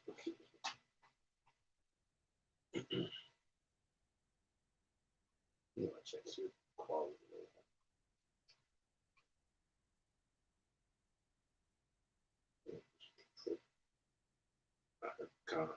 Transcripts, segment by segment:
Check quality. All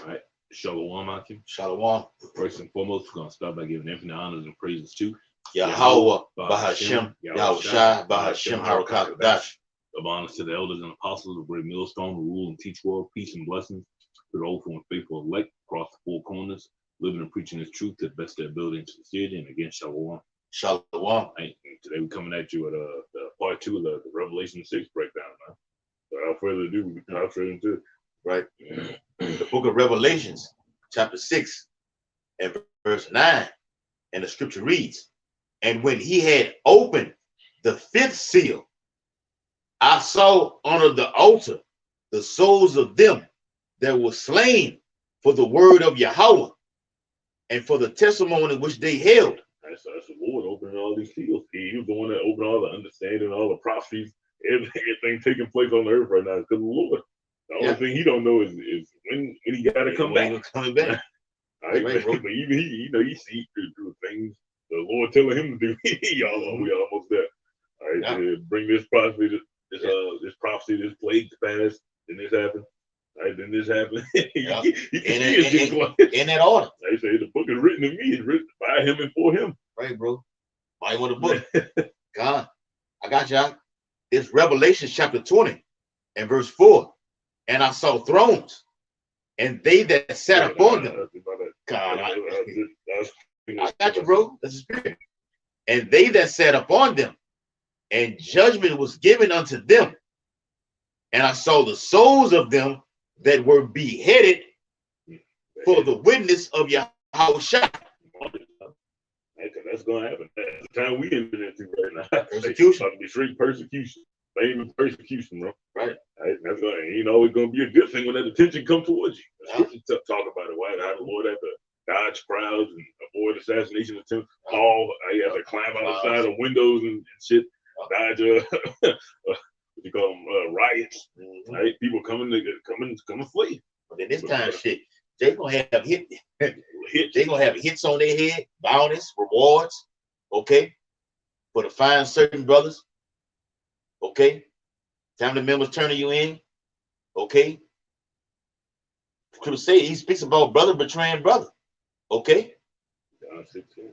right. Shalom, Akim. Shalom. First and foremost, we're going to start by giving infinite honors and praises to Yahweh, Bahashem, Yahushai, Bahashem, Harakakadash. Of honors to the elders and apostles of Great Millstone who rule and teach world peace and blessings to the hopeful and faithful elect across the four corners, living and preaching this truth to the best of their ability and sincerity. And again, Shalom. Shalom. Right. Today we're coming at you at the part 2 of the Revelation 6 breakdown, man. So without further ado, we can straight into it. Right. The book of Revelations, chapter 6 and verse 9. And the scripture reads, and when he had opened the 5th seal, I saw under the altar the souls of them that were slain for the word of Yahweh and for the testimony which they held. That's the Lord opening all these seals. He was the one that opened all the understanding, all the prophecies, everything taking place on the earth right now because of the Lord. The only thing he don't know is when he got to come back. Coming back. Right, but even he, he sees through things the Lord telling him to do. We almost there. All right, to bring this prophecy, this prophecy, this plague to pass. Then this happened. All right, then this happened. In that order. They say the book is written to me. It's written by him and for him. Right, bro. Why you want the book? God, I got y'all. It's Revelation chapter 20 and verse 4. And I saw thrones, and they that sat upon them. God, I got you, bro. That's the spirit. And they that sat upon them, and judgment was given unto them. And I saw the souls of them that were beheaded for the witness of Yahushua. That's gonna happen. That's the time we entered into right now. Persecution. Be straight persecution. Famous persecution, bro. Right. That's gonna, it's gonna be a good thing when that attention comes towards you. Talk about it. Why the Lord had to dodge crowds and avoid assassination attempts. He had to climb outside of windows and shit. Dodge what you call them riots. Right? People coming flee. But in this time, shit, they gonna have they gonna have hits on their head, bounties, rewards. Okay, for the fine certain brothers. Okay, family members turning you in. Okay, Crusade, he speaks about brother betraying brother. Okay,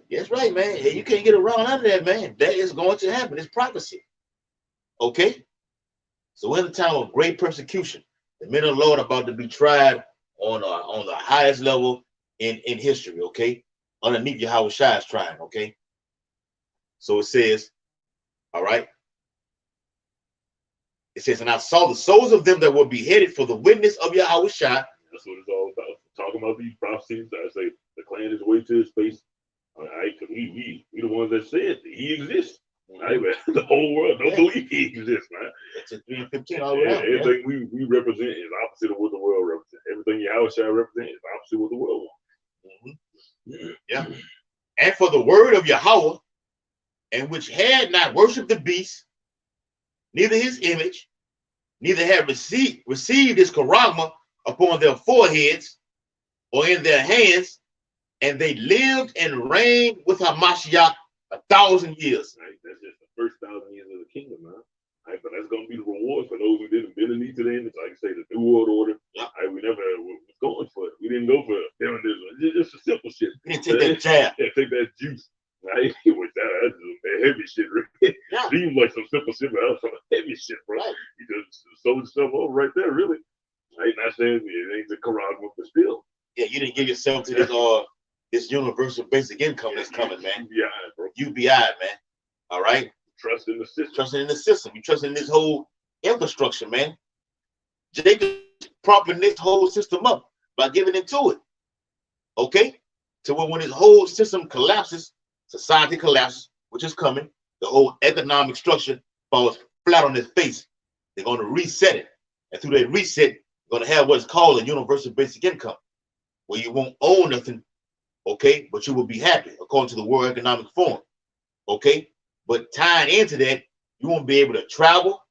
that's right, man. Hey, you can't get around under that, man. That is going to happen. It's prophecy. Okay, so we're in a time of great persecution. The men of the Lord are about to be tried on the highest level in history. Okay, underneath Yahushua's trying. Okay, so it says, all right. It says, and I saw the souls of them that were beheaded for the witness of Yahushua. That's what it's all about. Talking about these prophecies. I say the clan is way to his face. All right, because we the ones that said he exists. Right, man. The whole world don't believe he exists, man. It's a 3 and 15 all around. Everything we represent is opposite of what the world represents. Everything Yahushua represents is opposite of what the world wants. Yeah. And for the word of Yahweh, and which had not worshipped the beast, neither his image, neither had received his charagma upon their foreheads or in their hands, and they lived and reigned with Hamashiach 1,000 years. Right? That's just the first 1,000 years of the kingdom, man. Right? But that's going to be the reward for those who didn't bend the knee to the end. It's like I say, the New World Order. Right? We never was going for it. We didn't go for feminism. It's just a simple shit. You didn't take that jab. Yeah, take that juice. Right? That's that heavy shit, really. Yeah. Seems like some simple shit, but that was some heavy shit, bro. Right. You just sold yourself over right there, really. Right? Not saying it ain't the charagma, but still. Yeah, you didn't give yourself to this universal basic income that's coming, man. UBI, bro. UBI, man. All right? Trust in the system. Trusting in the system. You trusting in this whole infrastructure, man. Jacob propping this whole system up by giving into it. Okay? So when this whole system collapses, society collapses, which is coming, the whole economic structure falls flat on its face. They're going to reset it. And through that reset, you're going to have what's called a universal basic income, where you won't own nothing, okay, but you will be happy, according to the World Economic Forum, okay? But tying into that, you won't be able to travel,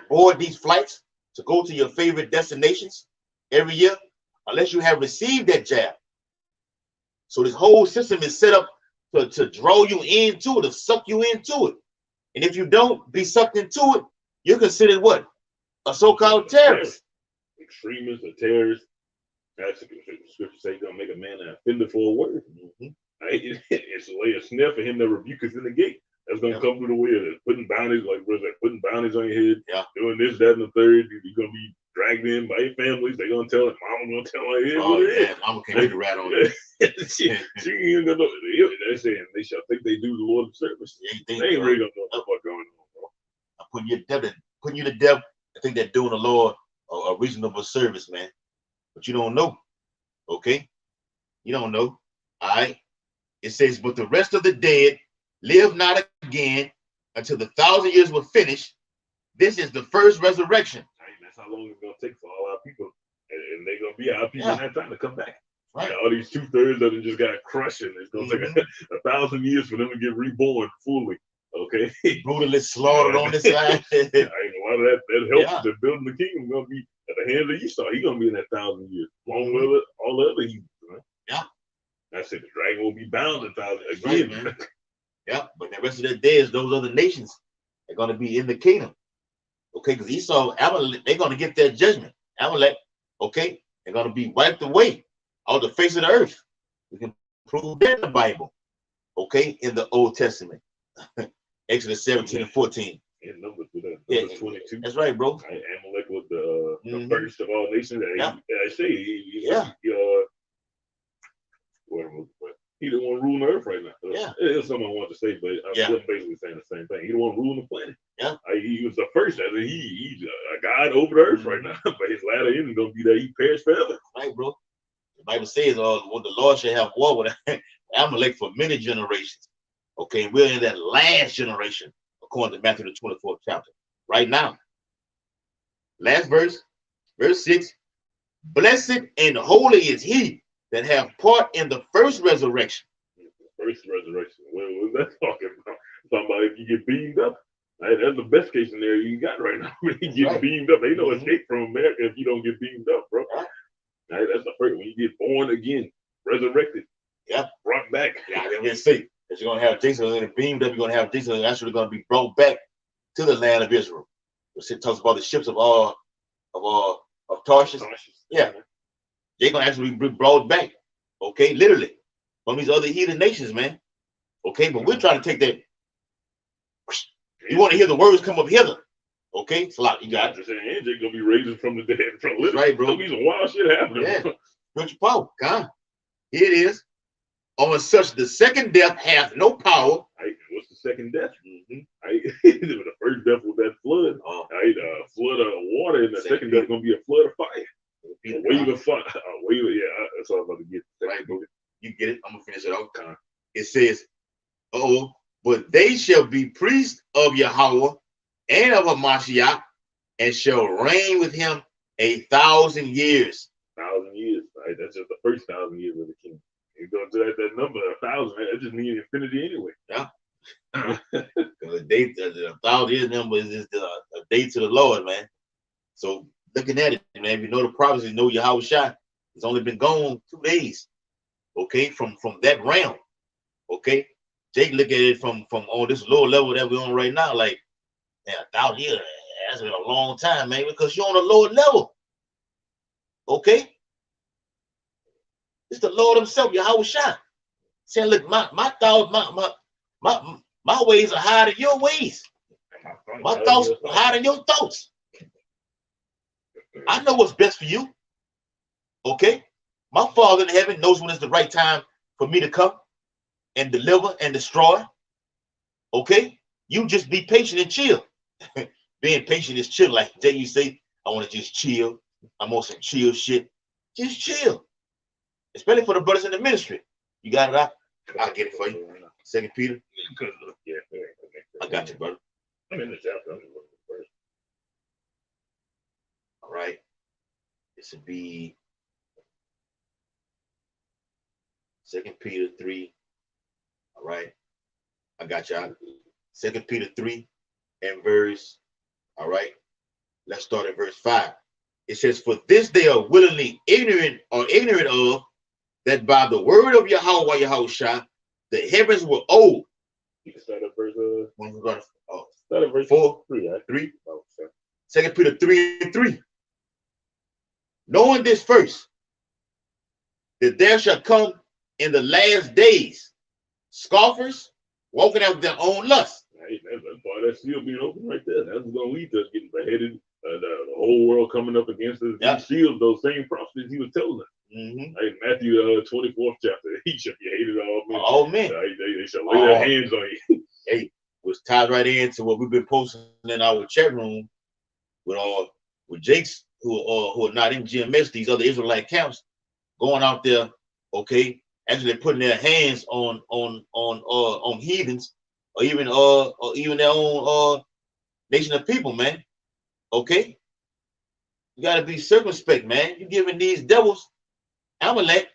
board these flights to go to your favorite destinations, every year unless you have received that jab. So this whole system is set up to draw you into it, to suck you into it. And if you don't be sucked into it, you're considered what? A so-called terrorist. Extremist or terrorist. That's the scripture say gonna make a man an offender for a word. It's a snare for him to rebuke us in the gate. That's gonna come through the way of putting boundaries, like putting boundaries on your head, doing this, that, and the third. You're gonna be dragged in by your families. They're gonna tell it. Mama gonna tell her head. Oh yeah, Mama can't wait to rat on it. she ain't gonna know. They're saying they shall think they do the Lord of service. They ain't really gonna know what's going on, bro. Putting you to death. I think they're doing the Lord a reasonable service, man. But you don't know. Okay? You don't know. All right. It says, but the rest of the dead live not again until the 1,000 years were finished. This is the first resurrection. Right, that's how long it's gonna take for all our people, and they're gonna be our people in that time to come back. Right. All these 2/3 of them just got crushed, and it's gonna take 1,000 years for them to get reborn fully. Okay, brutally slaughtered on the side. A lot of that help to building the kingdom gonna be at the hands of Esau. He's gonna be in that 1,000 years, along with all the other heathens. Right? Yeah, I said the dragon will be bound 1,000 again. Right, man. Yeah, but the rest of their days, those other nations are gonna be in the kingdom. Okay, because Esau, Amalek, they're gonna get their judgment. Amalek, okay, they're gonna be wiped away off the face of the earth. We can prove that in the Bible. Okay, in the Old Testament. Exodus 17 and 14. And Numbers 22. That's right, bro. Amalek was the first of all nations. I say he didn't want to rule the earth right now. It's something I want to say, but I'm basically saying the same thing. He didn't want to rule the planet. He was the first. He's a god over the earth right now, but his latter end is gonna be that he perished forever. Right, bro. The Bible says, when the Lord shall have war with Amalek for many generations. Okay, we're in that last generation, according to Matthew the 24th chapter. Right now. Last verse, verse 6. Blessed and holy is he that have part in the first resurrection. First resurrection. What was that talking about? Talking about if you get beamed up. Right? That's the best case scenario you got right now. When you get beamed up, ain't no escape from America if you don't get beamed up, bro. Right? That's the first. When you get born again, resurrected, brought back. Let me see. That you're gonna have Jason and beamed up. You're gonna have Jason actually gonna be brought back to the land of Israel. It talks about the ships of Tarshish. Yeah, they're gonna actually be brought back. Okay, literally from these other heathen nations, man. Okay, but we're trying to take that. You want to hear the words come up hither. Okay, it's a lot. You got it. And they're gonna be raising from the dead. That's right, bro. There'll be some wild shit happening. Yeah, spiritual power. God, here it is. On such the second death hath no power. What's the second death? The first death was that flood. Flood of water, and the second death is gonna be a flood of fire. A wave of fire. That's all I'm about to get. Right, bro. You get it? I'm gonna finish it off. It says, but they shall be priests of Yahweh and of Hamashiach, and shall reign with him 1,000 years. 1,000 years, right? That's just the first 1,000 years of the kingdom. You go to that number, 1,000, man, that just means infinity anyway. Yeah. Because the 1,000 years number is just a day to the Lord, man. So looking at it, man, if you know the prophecy, you know Yahweh Shai, it's only been gone 2 days. Okay, from that realm. Okay. Jake look at it from on this lower level that we're on right now, like, man, 1,000 years, that's been a long time, man, because you're on a lower level. Okay. It's the Lord himself, Yahweh Shai. Saying, look, my thoughts, my ways are higher than your ways. My thoughts are higher than your thoughts. I know what's best for you. Okay? My Father in heaven knows when it's the right time for me to come and deliver and destroy. Okay? You just be patient and chill. Being patient is chill. Like Jay, you say, I want to just chill. I'm on some chill shit. Just chill. Especially for the brothers in the ministry. You got it? I'll get it for you. 2 Peter. I got you, brother. I'm in the chapter. I'm looking first. All right. This would be 2 Peter 3. All right. I got you. 2 Peter 3 and verse. All right. Let's start at verse 5. It says, for this they are willingly ignorant of, that by the word of Yahweh Yahushua, the heavens were old. You can start at verse When we're going to start at verse 4, three, right? 3. Oh, sorry. 2 Peter 3:3. Knowing this first, that there shall come in the last days scoffers walking after their own lust. Hey, that's part of that seal being open right there. That's going to lead to us getting beheaded. The whole world coming up against us. Yep. These seals, those same prophecies he was telling us. Mm-hmm. Hey, Matthew 24th chapter. He shall be hated all men. All men. They shall lay their hands on you. Hey, was tied right into what we've been posting in our chat room with Jakes who are not in GMS, these other Israelite camps, going out there, okay, actually putting their hands on heathens, or even their own nation of people, man. Okay, you gotta be circumspect, man. You're giving these devils Amalek,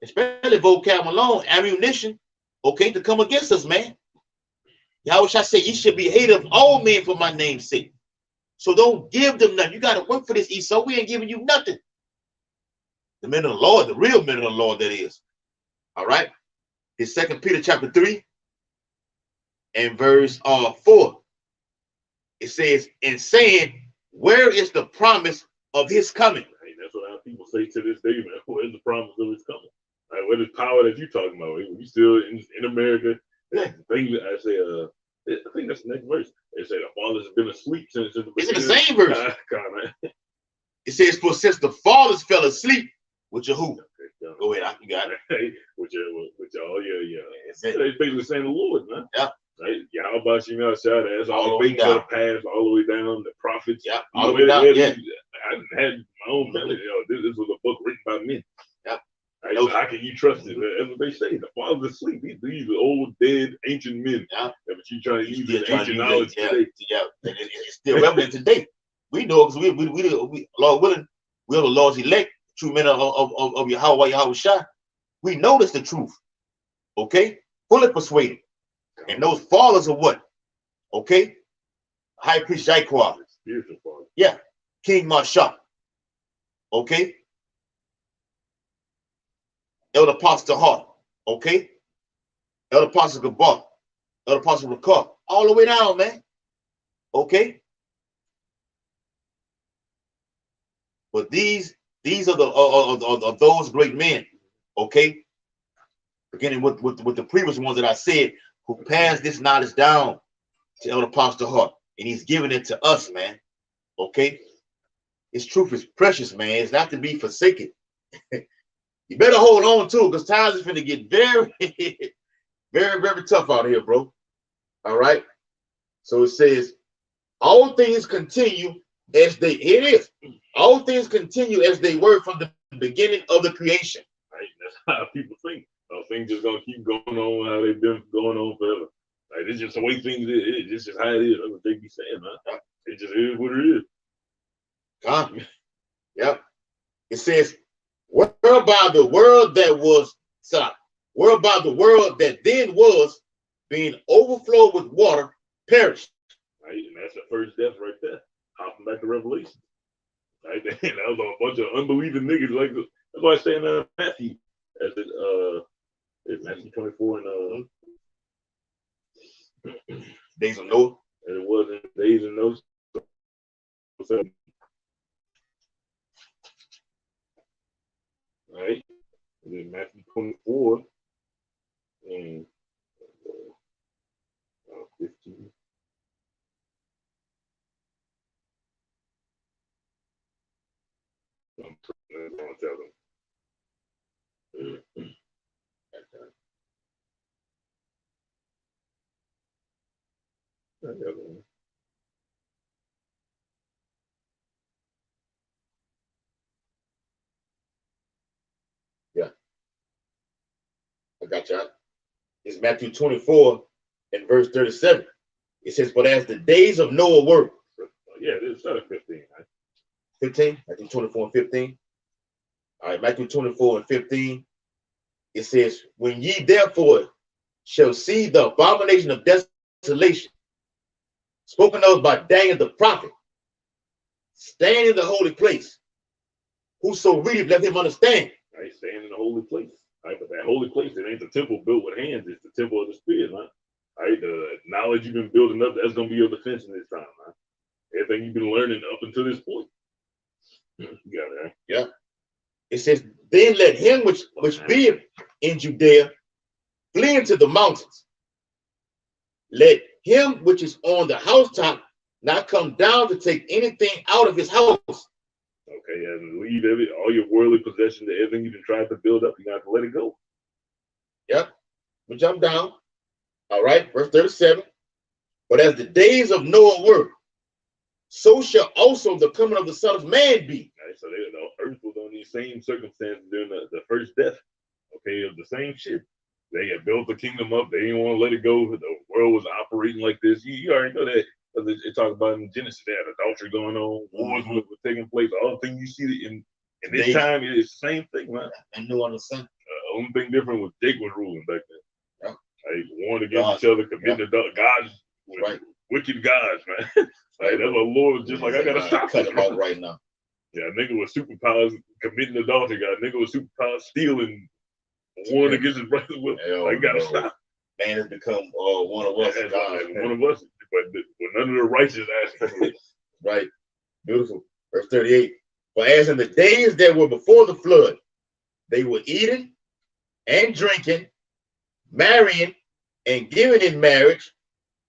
especially vocab alone, ammunition, okay, to come against us, man. Yahweh shall say, ye should be hated of all men for my name's sake. So don't give them nothing. You got to work for this, Esau. We ain't giving you nothing. The men of the Lord, the real men of the Lord, that is. All right. It's 2 Peter chapter 3 and verse 4. It says, in saying, where is the promise of his coming? Hey, that's what our people say to this day, man. Where's the promise of his coming? Like, what is power that you talking about? We still in America. Yeah. The thing that I say, I think that's the next verse. They say the fathers have been asleep since the It's in the same verse. It says, for since the fathers fell asleep, with your who? Okay, go ahead, you got it. Hey, with y'all, yeah. It's it. They basically saying the Lord, man. Yeah. Right? Y'all about you know, shout that's all the the things that are passed all the way down, the prophets. Yeah, all the way down. Yeah. I had my own family. This was a book written by men. Yeah. Right? So how can you trust it? That's what they say. The fathers asleep. These are old, dead, ancient men. Yeah. But you trying to use this ancient knowledge today. Yeah. It's still relevant today. We know because we Lord willing, we're the Lord's elect, true men of Yahweh Yahushua. We know this the truth. Okay? Fully persuaded. And those fathers are what? Okay? High Priest Jaquar. Spiritual father. Yeah. King Marshal. Okay? Elder Apostle Hart. Okay? Elder Apostle Gabar. Elder Apostle Ricard. All the way down, man. Okay? But these are the those great men. Okay? Beginning with the previous ones that I said, who passed this knowledge down to Elder Apostle Hart. And he's giving it to us, man. Okay? His truth is precious, man. It's not to be forsaken. You better hold on to it, because times is finna get very, very, very tough out here, bro. All right? So it says, all things continue as they, here it is. All things continue as they were from the beginning of the creation. Right? That's how people think. Things just gonna keep going on how they've been going on forever. Like, it's just the way things is. It's just how it is. That's what they be saying, man. It just is what it is. Yep. It says, whereby the world that then was, being overflowed with water, perished. Right, and that's the first death right there. Hopping back to Revelation. Right, that was a bunch of unbelieving niggas. Like, that's why I say in Matthew, as it's Matthew 24 and Days of Noah. And it wasn't days of Noah. So, right, and then Matthew 24 and 15. I'm gonna tell them. Yeah. I got you. It's Matthew 24 and verse 37. It says, but as the days of Noah were. Yeah, it's not 15. Right? 15? Matthew 24 and 15. All right, Matthew 24 and 15. It says, when ye therefore shall see the abomination of desolation, spoken of by Daniel the prophet, stand in the holy place, whoso readeth, let him understand. Right, staying in the holy place. Right, but that holy place, it ain't the temple built with hands, it's the temple of the spirit, man. Right, the knowledge you've been building up, that's gonna be your defense in this time, man. Everything you've been learning up until this point. You got it, right? Yeah. It says, then let him which be in Judea flee into the mountains. Let him which is on the housetop not come down to take anything out of his house. Okay, and leave all your worldly possessions, everything you've been trying to build up, you got to let it go. Yep. We jump down. All right, verse 37. But as the days of Noah were, so shall also the coming of the Son of Man be. Right, so the earth was on these same circumstances during the first death. Okay, of the same shit. They had built the kingdom up. They didn't want to let it go. The world was operating like this. You already know that. It talks about in Genesis, they had adultery going on, wars were taking place. All the things you see in this time is the same thing, man. And no one understand. Only thing different was Jake was ruling back then. Yeah. Like, warned against each other, committing gods, wicked gods, man. Like, that's what Lord was just like, I gotta stop cut him out right now. Yeah, nigga with superpowers committing adultery, got nigga with superpowers stealing, warring against his brother's will. I gotta stop. Man has become one of us. One of us, but none of the righteous asking for it. Right. Beautiful. Verse 38. For as in the days that were before the flood, they were eating and drinking, marrying and giving in marriage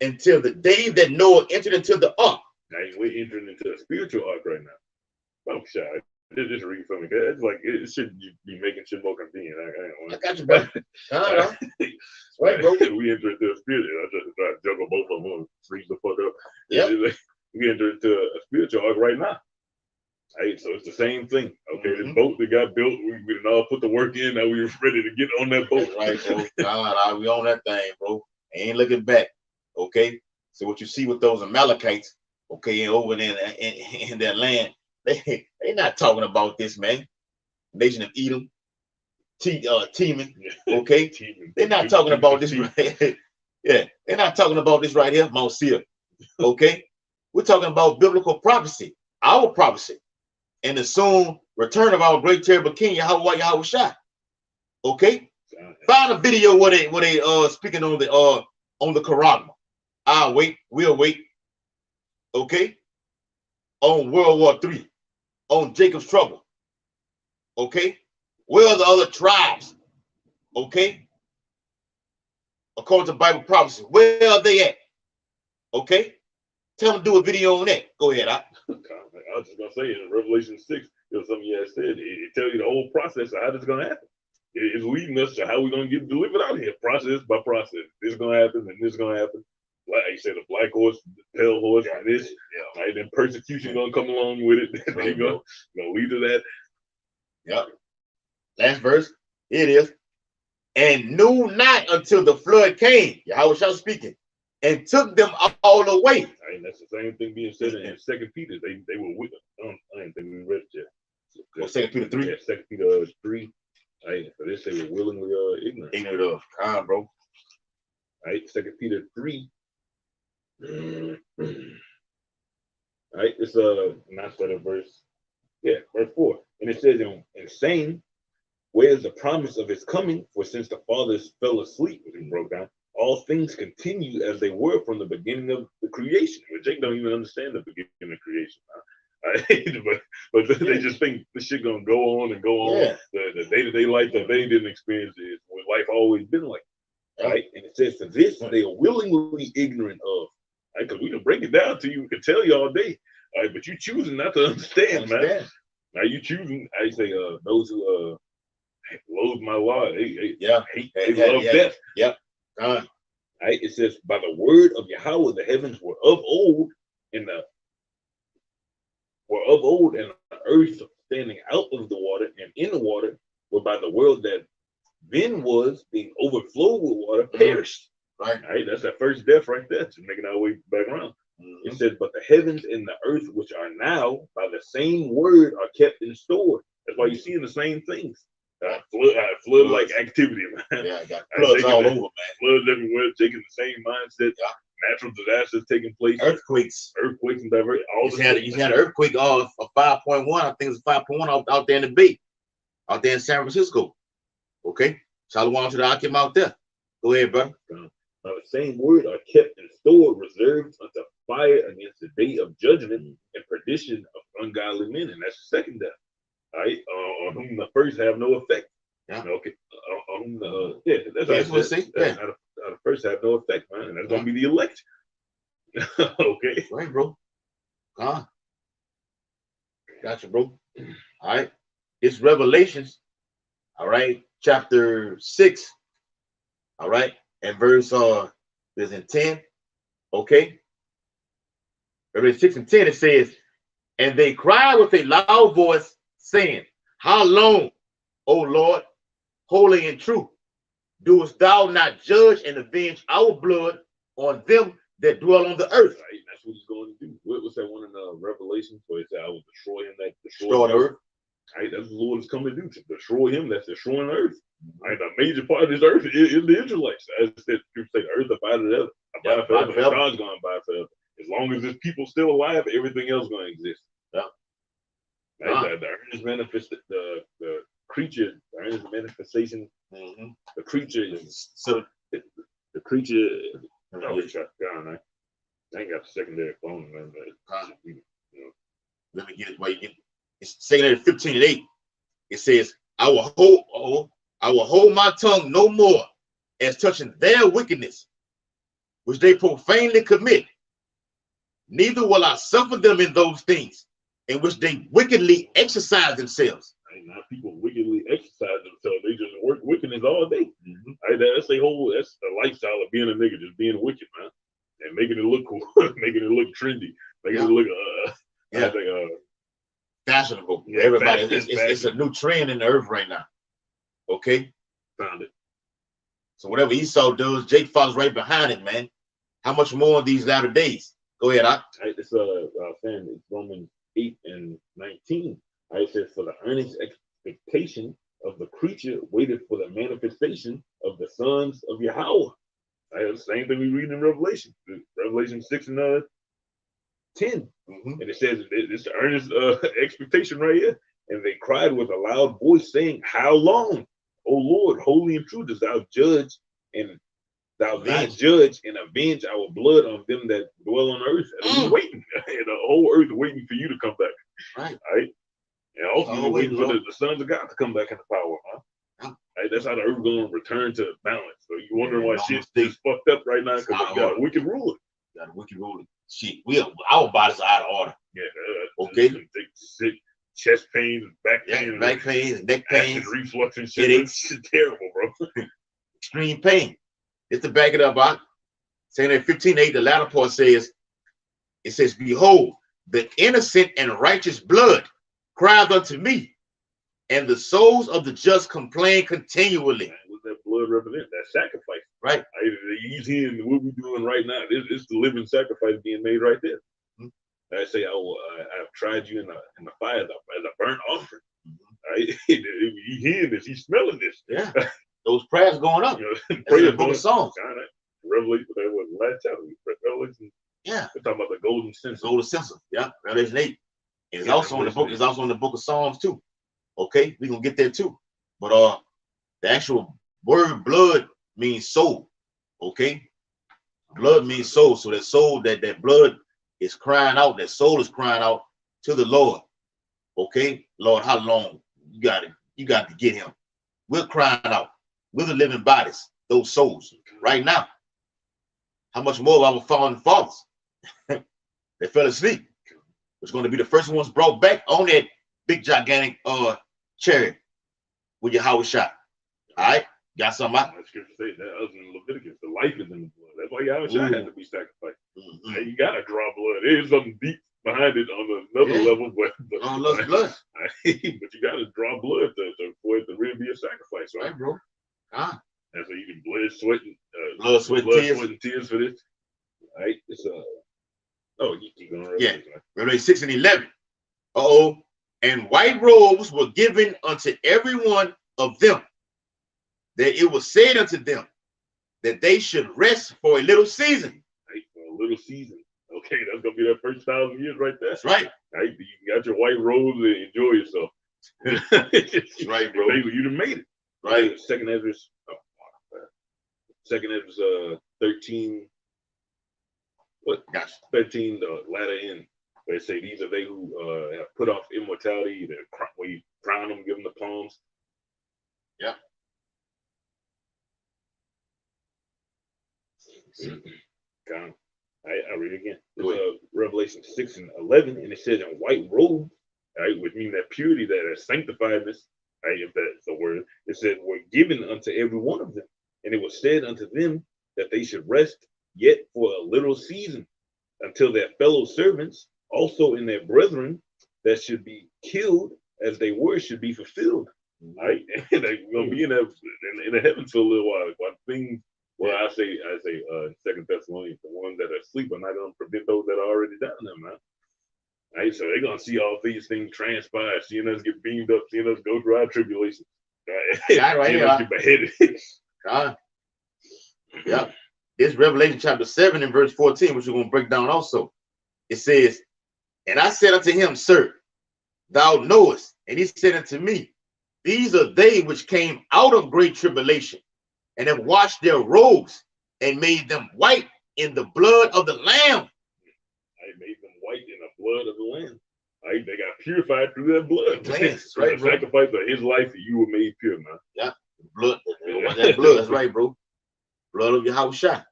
until the day that Noah entered into the ark. Now we're entering into a spiritual ark right now. I'm shy. Just read for me. It's like it should be making shit more convenient. I got you, bro. Right, bro. We enter into a spirit. I just try to juggle both of them, freeze the fuck up. Yeah. We enter into a spiritual ark right now. Right, so it's the same thing. Okay, this boat that got built, we didn't all put the work in. Now we're ready to get on that boat. That's right, bro. We on that thing, bro. Ain't looking back. Okay. So what you see with those Amalekites, okay, over there in their land, they not talking about this, man. Nation of Edom, Teman, okay. They're not talking about this right. Yeah, they're not talking about this right here, Mount Seir. Okay, we're talking about biblical prophecy, our prophecy, and the soon return of our great terrible King Yahweh Shai. Okay, find a video where they speaking on the Quran. We'll wait. Okay, on World War III, on Jacob's trouble. Okay, where are the other tribes? Okay, according to Bible prophecy, where are they at? Okay, tell them to do a video on that. Go ahead. I was just gonna say in Revelation 6, something you had said, it tells you the whole process of how this is gonna happen. It's leading us to how we're gonna get delivered out here, process by process. This is gonna happen, and this is gonna happen. Like you said, the black horse, the pale horse, and this, right? Then persecution gonna come along with it. They're gonna lead to that. Yep. Last verse. Here it is. And knew not until the flood came. Yahweh shall speaking, and took them all away. Right, and that's the same thing being said in 2 Peter. They were with them. I didn't think we read it yet. Well, 2 Peter 3. Yeah, 2 Peter 3. Right, for this they were willingly ignorant. Ignorant of, bro. Right, 2 Peter 3. Right, it's not that verse. Yeah, verse 4. And it says in saying, where's the promise of his coming? For since the fathers fell asleep, which he broke down, all things continue as they were from the beginning of the creation. But Jake don't even understand the beginning of creation. But they just think this shit gonna go on and go on. Yeah. The day-to-day life that they didn't experience is what life always been like. Right? And it says to this they are willingly ignorant of. Right? Because we can break it down to you, we can tell you all day. Right? But you choosing not to understand, man. Now you choosing, I say those who loathe my law, they love death. Yep. Right? It says, by the word of Yahweh, the heavens were of old, and the earth standing out of the water and in the water, were by the world that then was being overflowed with water, perished. Right? That's that first death right there, just making our way back around. It says, but the heavens and the earth, which are now by the same word, are kept in store. That's why you're seeing the same things. Flood-like activity, man. Yeah, I got floods all over, man. Floods everywhere, taking the same mindset. natural disasters taking place, earthquakes and diverse. All you had an earthquake of 5.1. I think it's 5.1 out there in the Bay, out there in San Francisco. Okay, shalom to the Akim out there. Go ahead, brother. The same word are kept and stored, reserved unto fire against the day of judgment and perdition of ungodly men, and that's the second death. Right, on whom the first have no effect. Yeah. Okay. On whom that's what it says. Yeah. The first have no effect, man, and that's gonna be the elect. Okay. Right, bro. Gotcha, bro. All right. It's Revelations. All right, chapter 6. All right, and verse is in 10. Okay. Revelation 6 and 10, it says, and they cried with a loud voice, saying, how long, O Lord, holy and true, doest thou not judge and avenge our blood on them that dwell on the earth? Right, that's what he's going to do. What's that one in Revelation? So he said, I will destroy him that destroy the earth. Right, that's what the Lord is coming to do, to destroy him that's destroying the earth. Right, the major part of this earth is the Israelites. As the people say, the earth abideth forever. God's going to abide forever. As long as there's people still alive, everything else going to exist. Yeah. Right, the earnest the creature, the earnest manifestation, the creature is the creature. I ain't got the secondary phone, man. Let me get it while you get it. It's secondary 15 and 8. It says, I will hold my tongue no more as touching their wickedness, which they profanely commit. Neither will I suffer them in those things in which they wickedly exercise themselves. Right, now people wickedly exercise themselves. They just work wickedness all day. Right, that's the lifestyle of being a nigga, just being wicked, man. And making it look cool, making it look trendy, making it look fashionable. Yeah, everybody, it's a new trend in the earth right now. Okay, found it. So whatever Esau does, Jake follows right behind it, man. How much more in these latter days? Go ahead, It's saying it's Romans 8 and 19. It says, for the earnest expectation of the creature waited for the manifestation of the sons of Yahweh. The same thing we read in Revelation 6 and 10. And it says it's the earnest expectation right here. And they cried with a loud voice, saying, how long, O Lord, holy and true, dost thou judge and thou not judge and avenge our blood on them that dwell on earth? And we're waiting. And the whole earth is waiting for you to come back. Right? And also we're waiting for the sons of God to come back into power, huh? Right? That's how the earth going to return to balance. So you wondering why shit's fucked up right now? Because we got a wicked ruler. Got a wicked ruler. Shit, our bodies are out of order. Yeah. Okay. Sick, chest pains, back pain, neck pains, reflux and shit. It's terrible, bro. Extreme pain. Just to back it up, saying that 15:8, the latter part says, it says, behold, the innocent and righteous blood cried unto me, and the souls of the just complain continually. What that blood represent? That sacrifice. Right. He's hearing what we're doing right now. It's the living sacrifice being made right there. I say, I've tried you in the fire as a burnt offering. Right? He's hearing this. He's smelling this. Yeah. Those prayers going up. Prayers in the book of Psalms. Revelation, that was last chapter. Revelation. Yeah. We're talking about the golden censer. Golden censer. Yeah. Revelation 8. It's also in the book. It's also in the book of Psalms too. Okay, we're gonna get there too. But the actual word blood means soul. Okay, blood means soul. So that soul, that blood is crying out. That soul is crying out to the Lord. Okay, Lord, how long? You got to get him. We're crying out. We're the living bodies, those souls right now. How much more of our fallen fathers? They fell asleep. It's going to be the first ones brought back on that big gigantic chariot with your Howard shot. All right, got something out? The scripture say that other than Leviticus, the life is in the blood. That's why Yahweh shot had to be sacrificed. And you gotta draw blood. There's something deep behind it on another level, but blood. But you gotta draw blood for it to really be a sacrifice, right, bro? And so you can blood, sweat, and tears for this. Right? It's you keep going. Revelation 6 and 11. And white robes were given unto every one of them, that it was said unto them that they should rest for a little season. Right? For little season. Okay, that's gonna be that first 1,000 years right there. That's right. Right, you got your white robes and enjoy yourself. That's right, bro. You done made it. Right. Second Ezra's 13. What? Gotcha. 13, the latter end. They say these are they who have put off immortality. When you crown them, give them the palms. Yeah. I read it again. It's Revelation 6:11, and it says in white robes, right, which means that purity, that sanctifiedness, right, if that's the word. It said were given unto every one of them, and it was said unto them that they should rest yet for a little season, until their fellow servants also in their brethren that should be killed as they were should be fulfilled. Right, and they're gonna be in the heavens for a little while. One thing, well, I say in 2 Thessalonians, the ones that are asleep are not gonna prevent those that are already down there, man. Right, so they're gonna see all these things transpire, seeing us get beamed up, seeing us go through our tribulations, right? Seeing us get beheaded. Yeah. It's Revelation chapter 7 and verse 14, which we're going to break down also. It says, and I said unto him, Sir, thou knowest. And he said unto me, these are they which came out of great tribulation, and have washed their robes, and made them white in the blood of the Lamb. I made them white in the blood of the Lamb. Right? They got purified through that blood. That's right, the sacrifice of his life, that you were made pure, man. Yeah, blood. That blood. That's right, bro. Blood of Yahushua.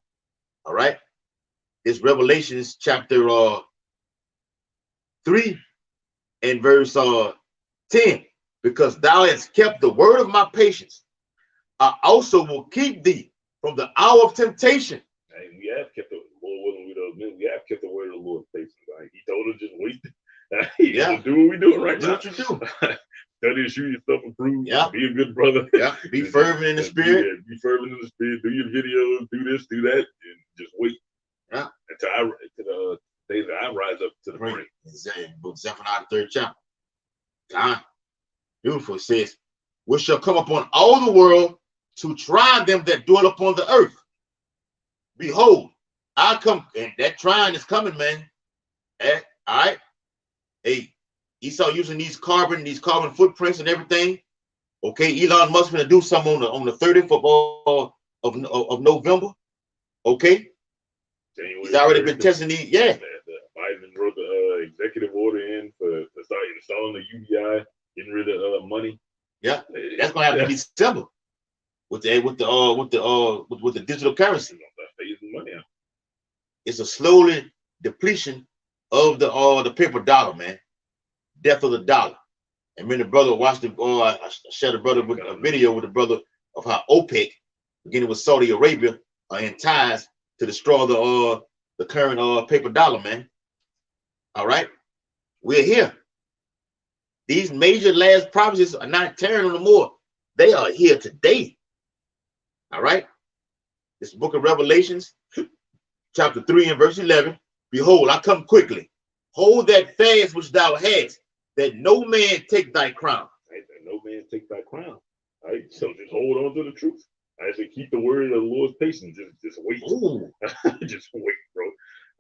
All right. It's Revelations chapter 3 and verse 10. Because thou hast kept the word of my patience, I also will keep thee from the hour of temptation. Hey, we have kept the Lord willing, we have kept the word of the Lord patience. Right? He told us just wait. Yeah. Just do what we're doing right Do now. what you do. Study to show yourself approved. Yeah. Be a good brother. Yeah. Be fervent in the spirit. Be fervent in the spirit. Do your videos. Do this. Do that. And just wait. Yeah. Until the day that I rise up to the brink. Book Zephaniah 3rd chapter. Beautiful. It says, which shall come upon all the world to try them that dwell upon the earth. Behold, I come, and that trying is coming, man. All right. Hey, Esau using these carbon footprints and everything. Okay, Elon Musk gonna do something on the 30th of November. Okay, January he's already been testing these. Yeah, Biden wrote the executive order in for start installing the UBI, getting rid of money. Yeah, that's gonna happen in December with the digital currency. Phasing money out. It's a slowly depletion of the paper dollar, man. Death of the dollar. And when the brother watched I shared a video with the brother of how OPEC, beginning with Saudi Arabia, are in ties to destroy the current paper dollar, man. All right, we're here. These major last prophecies are not tearing no more. They are here today. All right. This book of Revelations, chapter 3 and verse 11. Behold, I come quickly. Hold that fast which thou hast, that no man take thy crown. Right? That no man take thy crown. Right? So just hold on to the truth. I say keep the word of the Lord's patience. Just wait. Just wait, bro.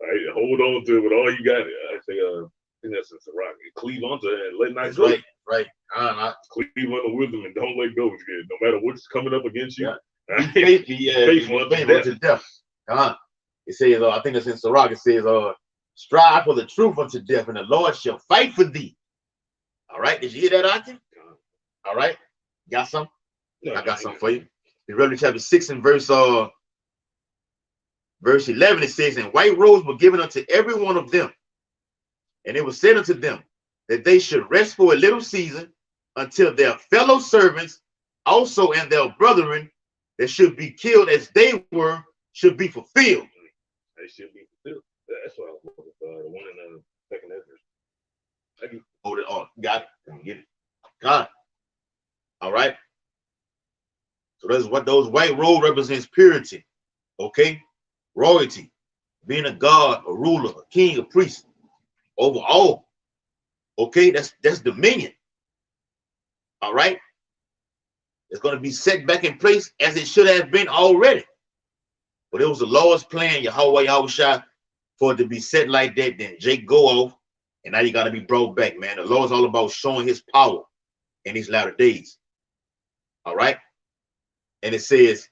Right? Hold on to it with all you got. I say, I think that's a rock. Cleave onto it and let not go. Right. Cleave unto wisdom and don't let go. No matter what's coming up against you. Yeah. Faithful unto death. It says, I think it's in Sirach. It says, strive for the truth unto death, and the Lord shall fight for thee. All right. Did you hear that, Auntie? All right. Got some? No, I got something for you. In Revelation chapter 6 and verse 11, it says, and white robes were given unto every one of them. And it was said unto them that they should rest for a little season until their fellow servants also and their brethren that should be killed as they were should be fulfilled. They should be fulfilled. That's what I was looking for. The one in the second Ezra. I can hold it on. Got it. Get it. God. All right. So that's what those white robe represents: purity. Okay. Royalty. Being a god, a ruler, a king, a priest over all. Okay. That's dominion. All right. It's going to be set back in place as it should have been already. But it was the Lord's plan, Yahweh Yahushua, for it to be set like that, then Jake go off, and now you got to be brought back, man. The Lord's all about showing his power in these latter days. All right. And it says,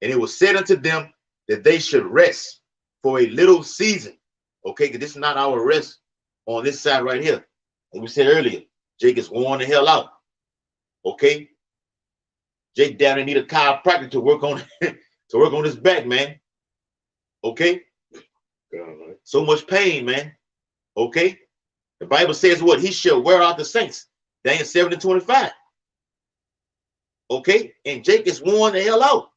and it was said unto them that they should rest for a little season. Okay, because this is not our rest on this side right here. Like we said earlier, Jake is worn the hell out. Okay. Jake down there need a chiropractor to work on his back, man. Okay. So much pain, man. Okay. The Bible says what? He shall wear out the saints. Daniel 7:25. Okay. And Jake is worn the hell out.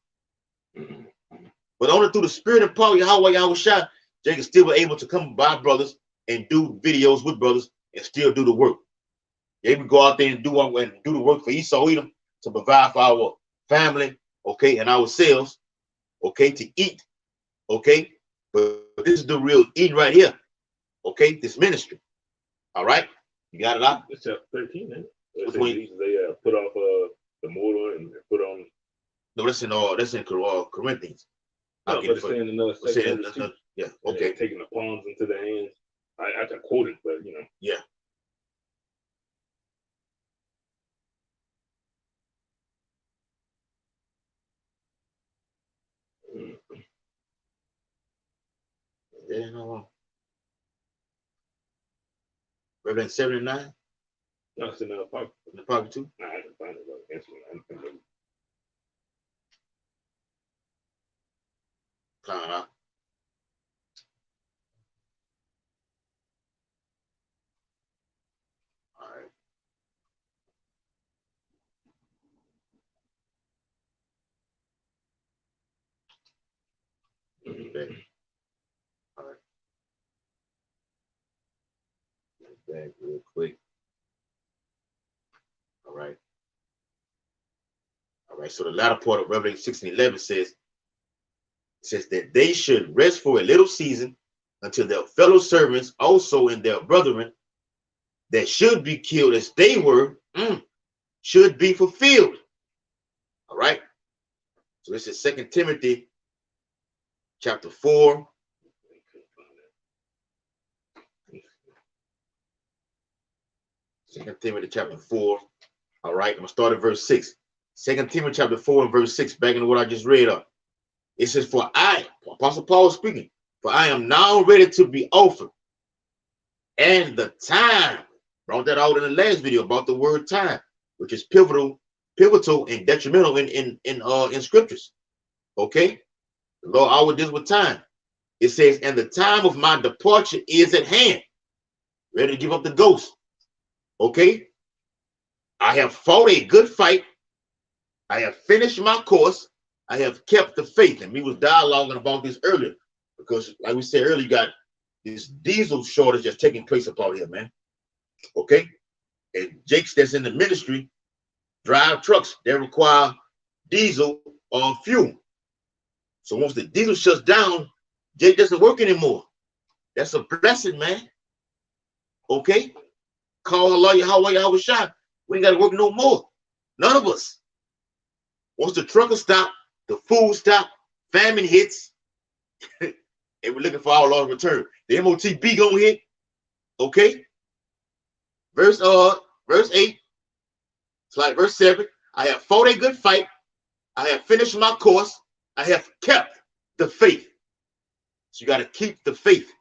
But only through the spirit and power of Yahweh Yahushua, Jake is still able to come by brothers and do videos with brothers and still do the work. They would go out there and do the work for Esau Edom to provide for our family, okay, and ourselves, okay, to eat, okay. But this is the real eating right here, okay. This ministry, all right. You got it out. It's chapter 13, man. They put off the mortar and put on. No, that's in Corinthians. No, but it's saying another section. Yeah, okay. Taking the palms into the hands. I can quote it, but you know. Yeah. Yeah, no. Revelation 79. No, it's in the Apocrypha 2. Nah, I can find it. All right. Okay. All right. Back real quick. All right. All right. So the latter part of Revelation 16:11 says that they should rest for a little season until their fellow servants also and their brethren that should be killed as they were should be fulfilled. All right. So this is 2 Timothy chapter 4. Second Timothy chapter 4. All right, I'm gonna start at verse 6. 2 Timothy chapter 4 and verse 6, back into what I just read up. It says, for I, Apostle Paul speaking, for I am now ready to be offered. And the time, brought that out in the last video about the word time, which is pivotal and detrimental in scriptures. Okay? The Lord always deals with time. It says, and the time of my departure is at hand. Ready to give up the ghost. Okay? I have fought a good fight. I have finished my course. I have kept the faith. And we was dialoguing about this earlier because, like we said earlier, you got this diesel shortage that's taking place up out here, man. Okay? And Jakes that's in the ministry drive trucks that require diesel or fuel. So once the diesel shuts down, Jake doesn't work anymore. That's a blessing, man. Okay? Call Allah Yahweh Yahushua. We ain't got to work no more. None of us. Once the trucker stop, the food stop, famine hits, and we're looking for our Lord's return. The MOTB gonna hit. Okay? Verse 8. It's like verse 7. I have fought a good fight. I have finished my course. I have kept the faith. So you got to keep the faith.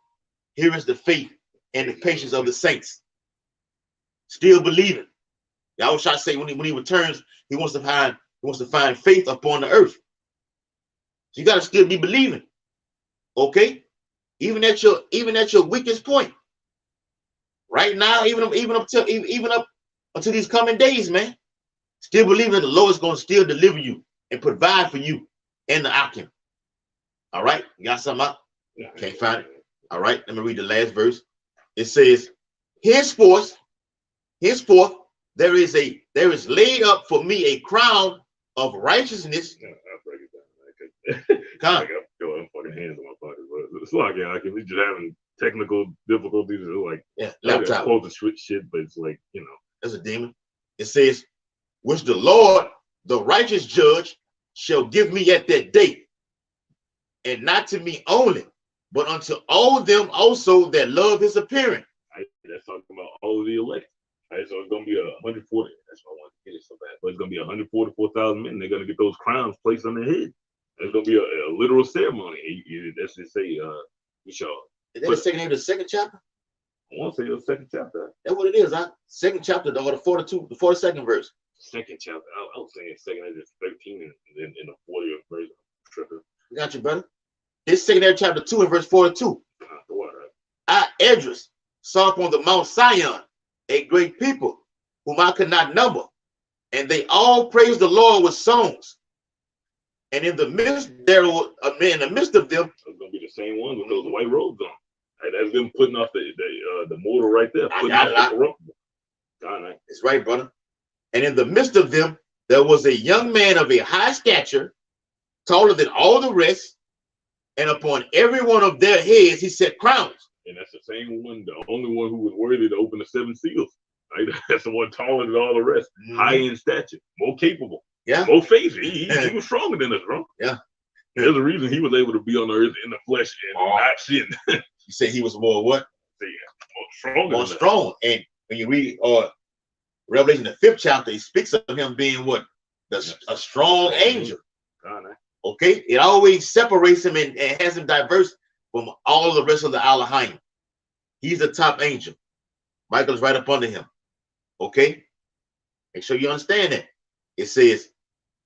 Here is the faith and the patience of the saints. Still believing. Yahushua say when he returns, he wants to find faith upon the earth. So you got to still be believing. Okay? Even at your weakest point. Right now, even up until these coming days, man. Still believing that the Lord is going to still deliver you and provide for you and the Akim. All right? You got something out? Can't find it. All right, let me read the last verse. It says, henceforth, there is laid up for me a crown of righteousness. Yeah, I'll break it down. I got fucking hands on my pocket, but it's like we just having technical difficulties. Like laptop. Close the switch shit, but it's like That's a demon. It says, which the Lord, the righteous judge, shall give me at that day, and not to me only, but unto all them also that love his appearing. Right? That's talking about all of the elect. Right? So it's gonna be 140. That's why I want to get it so bad. But it's gonna be 144,000 men. They're gonna get those crowns placed on their head. It's gonna be a literal ceremony. That's to say, Michelle. Is that the second chapter? I want to say the second chapter. That's what it is, huh? Second chapter, or the 42nd verse. Second chapter. I was saying second, it's 13 and then in the 40th verse. Got you, brother. This secondary chapter 2 and verse 42. I, Esdras, saw upon the Mount Sion a great people whom I could not number, and they all praised the Lord with songs. And in the midst of them, it's gonna be the same ones with those white robes on. Right, that's them putting off the mortal right there. It's right, brother. And in the midst of them, there was a young man of a high stature, taller than all the rest, and upon every one of their heads he set crowns. And that's the same one, the only one who was worthy to open the 7 seals. Right? That's the one taller than all the rest. High in stature, more capable, more faith. He was stronger than us, bro. Yeah. There's a reason he was able to be on the earth in the flesh and not sin. You say he was more what? More strong. And when you read Revelation, the 5th chapter, he speaks of him being what? A strong angel. Okay? It always separates him and has him diverse from all of the rest of the Elohim. He's the top angel. Michael's right up under him. Okay? Make sure you understand that. It says,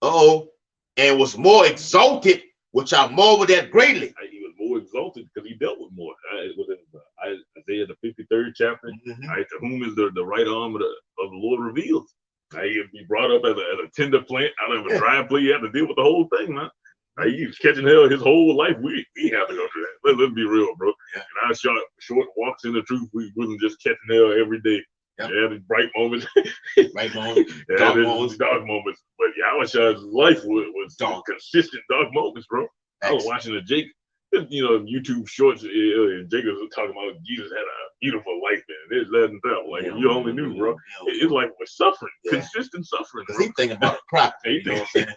and was more exalted, which I marveled at greatly. He was more exalted because he dealt with more. Within Isaiah, the 53rd chapter, to whom is the right arm of the Lord revealed. He'd be brought up as a tender plant out of a dry place. He had to deal with the whole thing, man. He was catching hell his whole life. We have to go through that. Let's be real, bro. Yeah. And our short walks in the truth, we wasn't just catching hell every day. Yep. Yeah, the bright moments. Dark moments. But Yahushua's life was dark, consistent dark moments, bro. I was watching YouTube shorts, and Jacob was talking about Jesus had a beautiful life, man. There's that and that. Like, if you only knew, bro. It's like we're suffering, consistent suffering. Because he thinking about a crack. You know what I'm saying?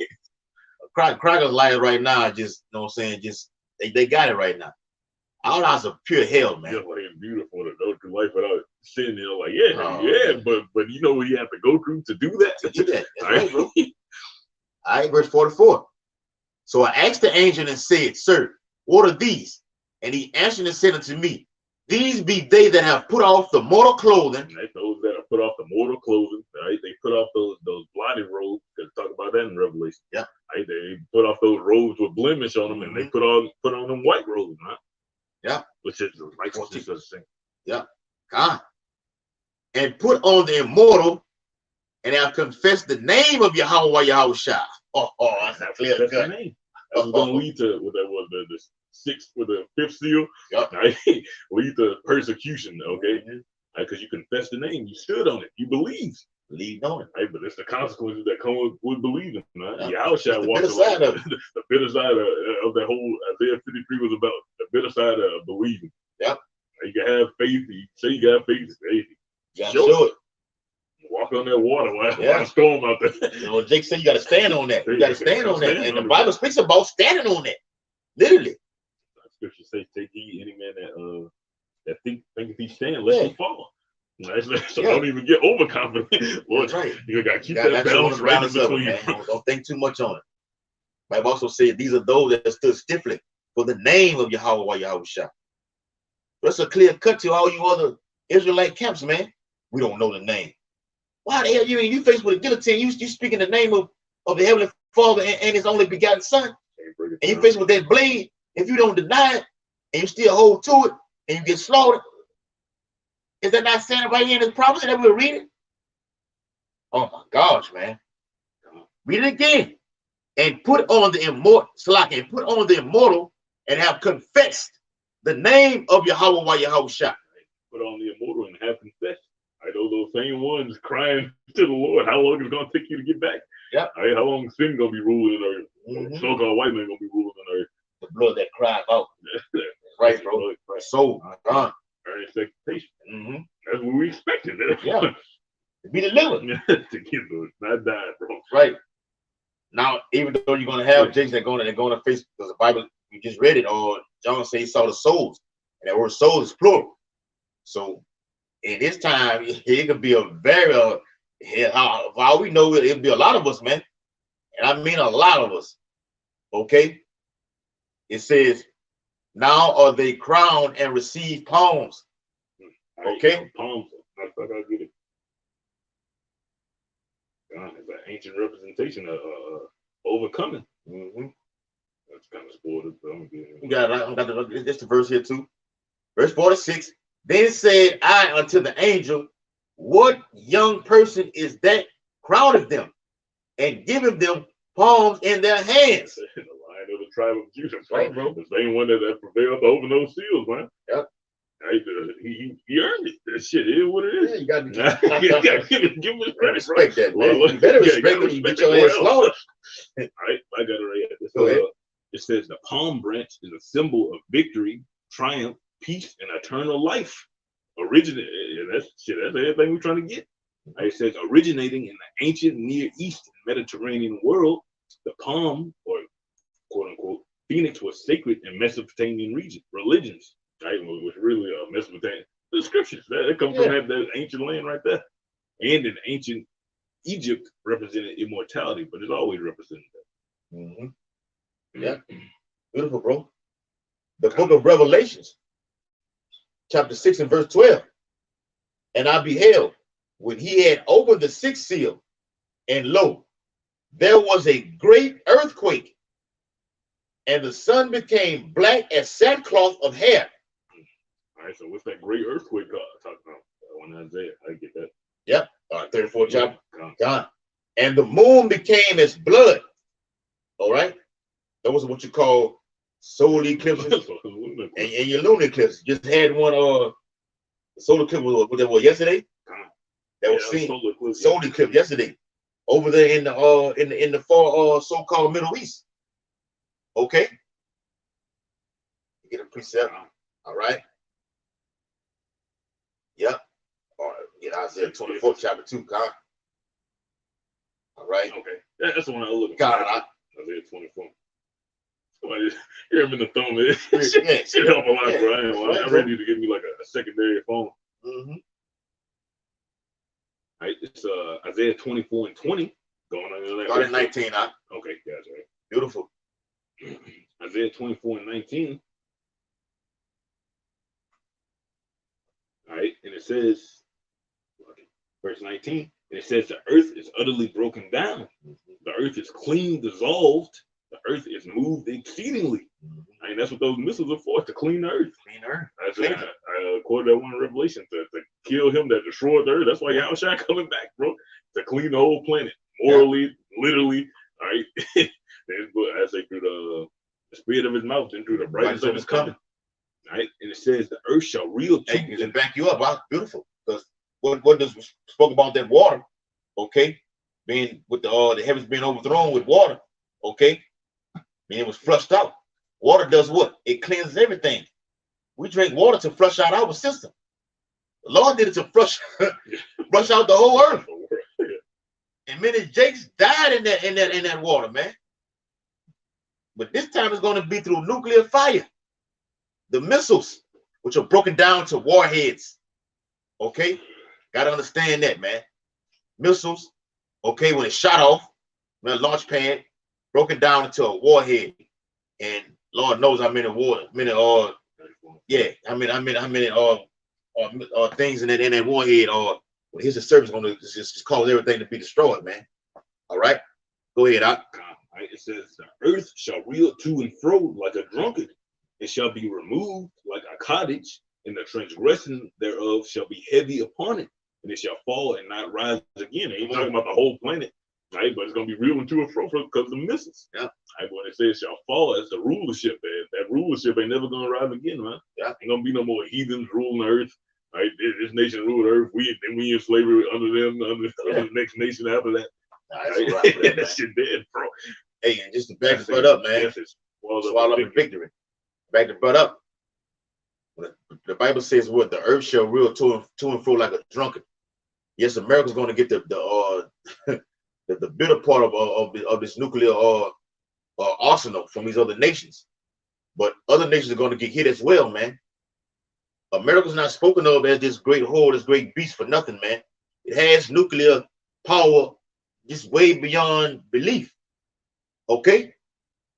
Cracker's life right now, just, you know what I'm saying, just, they got it right now. Our lives are pure hell, man. Just like it's beautiful to go through life without sin, like, but you know what you have to go through to do that? That's right, bro. All right, verse 44. So I asked the angel and said, Sir, what are these? And he answered and said unto me, These be they that have put off the mortal clothing. Right, those that have put off the mortal clothing, right? They put off those blotted robes, because talk about that in Revelation. Yeah. Right? They put off those robes with blemish on them, and they put on them white robes, right? Yeah. Which is the righteousness of the saint. Yeah. God. And put on the immortal, and have confessed the name of Yahweh Yahushua. That's not clear. That's the name. That's going to lead to the 5th seal. Yep. Right? Lead to persecution, okay? Because you confess the name, you stood on it, you believe. Believe on it. Right? But it's the consequences that come with believing. Right? Yahushua walked side of it. The bitter side of that whole Isaiah 53 was about the bitter side of believing. Yep. You can have faith. You say you got faith. Hey, you gotta show it. Walk on that water while the storm out there. You know, Jake said you got to stand on that. You got to stand on that. And the Bible speaks about standing on that. Literally. Scripture says, "Take heed, any man that thinketh he stand, lest he fall." So don't even get overconfident. Lord, that's right. You got to keep that balance right in between you. Don't think too much on it. Bible also said, "These are those that stood stiffly for the name of Yahweh Yahushua." That's a clear cut to all you other Israelite camps, man. We don't know the name. Why the hell you faced with a guillotine? You speaking the name of the Heavenly Father and His only begotten Son, and you faced with that blade. If you don't deny it and you still hold to it and you get slaughtered, is that not saying right here in this prophecy that we're reading? Oh my gosh, man! Read it again. And put on the immortal, and have confessed the name of Yahweh Yahushua. Put on the immortal and have confessed. I know those same ones crying to the Lord. How long is it going to take you to get back? Yeah. Right? How long is sin going to be ruling in earth? So-called white men going to be ruling in earth. The blood that cries out. Right, bro. So, our expectation. That's what we expected. Yeah. To be delivered. To get those, not die, bro. Right. Now, even though you're going to have Jakes that are going to face, because the Bible, we just read it, or John said he saw the souls, and that word soul is plural. So in this time, it could be a very, for all we know, it'll be a lot of us, man. And I mean a lot of us. Okay? It says, now are they crowned and receive palms. Okay? Palms. I get it. It's an ancient representation of overcoming. Mm-hmm. That's kind of spoiled. You got this the verse here too. Verse 46. Then said I unto the angel, what young person is that crowded them and giving them palms in their hands? The Lion of the tribe of Judah, right, bro. The same one that prevailed to open those seals, man. Yep. He earned it. That shit is what it is. Yeah, you got to give him credit. Respect that, man. You better respect when you get your ass slaughtered. All right, I got it right here. Go ahead. It says the palm branch is a symbol of victory, triumph, peace, and eternal life. That's everything we're trying to get. It says originating in the ancient Near East and Mediterranean world, the palm, or quote unquote, phoenix was sacred in Mesopotamian religions, right? Which really Mesopotamian. The scriptures that come from that ancient land right there. And in ancient Egypt represented immortality, but it's always represented that. Mm-hmm. Yeah, beautiful, bro. The book of Revelations, chapter 6 and verse 12. And I beheld when he had opened the sixth seal, and lo, there was a great earthquake, and the sun became black as sackcloth of hair. All right, so what's that great earthquake talking about? That one Isaiah, I get that. Yep, 34th chapter. God. And the moon became as blood. All right. That was what you call solar eclipses and your lunar eclipse. Just had one solar eclipse was yesterday. That was seen solar eclipse yesterday over there in the far so-called Middle East. Okay. Get a precept. All right. Yep. All right. Get Isaiah 24th chapter 2, God. All right. Okay. That's the one I look at. God, Isaiah 24. Somebody hear him in the thumb. Shit help a lot, bro. I'm ready to give me like a secondary phone. Mm-hmm. All right, it's Isaiah 24 and 20 going on. Start at 19, huh? Okay, guys, right. Beautiful. Isaiah 24 and 19. All right, and it says, verse 19, and it says the earth is utterly broken down. The earth is clean, dissolved. The earth is moved exceedingly. I mean, that's what those missiles are for, to clean the earth. Clean earth. I quoted that one in Revelation, to kill him that destroyed the earth. That's why Yahushua coming back, bro. To clean the whole planet. Morally, literally. All right. I say through the spirit of his mouth and through the brightness of his coming. All right. And it says the earth shall reel to. Hey, and back you up. Wow, beautiful. Because what does spoke about that water, okay? Being with the heavens being overthrown with water, okay? It was flushed out. Water does what? It cleanses everything. We drink water to flush out our system. The Lord did it to flush out the whole earth. And many Jakes died in that water, man. But this time it's going to be through nuclear fire. The missiles, which are broken down to warheads. Okay? Got to understand that, man. Missiles, okay, when it's shot off, when a launch pad, broken down into a warhead, and Lord knows how many things in that warhead, or when his service going to just cause everything to be destroyed, man. All right, go ahead. It says the earth shall reel to and fro like a drunkard. It shall be removed like a cottage, and the transgression thereof shall be heavy upon it, and it shall fall and not rise again. Ain't talking about the whole planet. Right, but it's gonna be reeling to and fro because of the missiles. Yeah. Right, when it says shall fall, it's the rulership. That rulership ain't never gonna rise again, man. Yeah. Ain't gonna be no more heathens ruling the earth. Right, this nation ruled the earth. We in slavery under them, under the next nation after that. Right? That shit dead, bro. Hey, and just to back the butt up, man. Swallow up in victory. Back the butt up. The Bible says what? The earth shall reel to and fro like a drunkard. Yes, America's gonna get the bitter part of this nuclear arsenal from these other nations. but other nations are going to get hit as well, man. America's not spoken of as this great horde, this great beast for nothing, man. It has nuclear power just way beyond belief. Okay?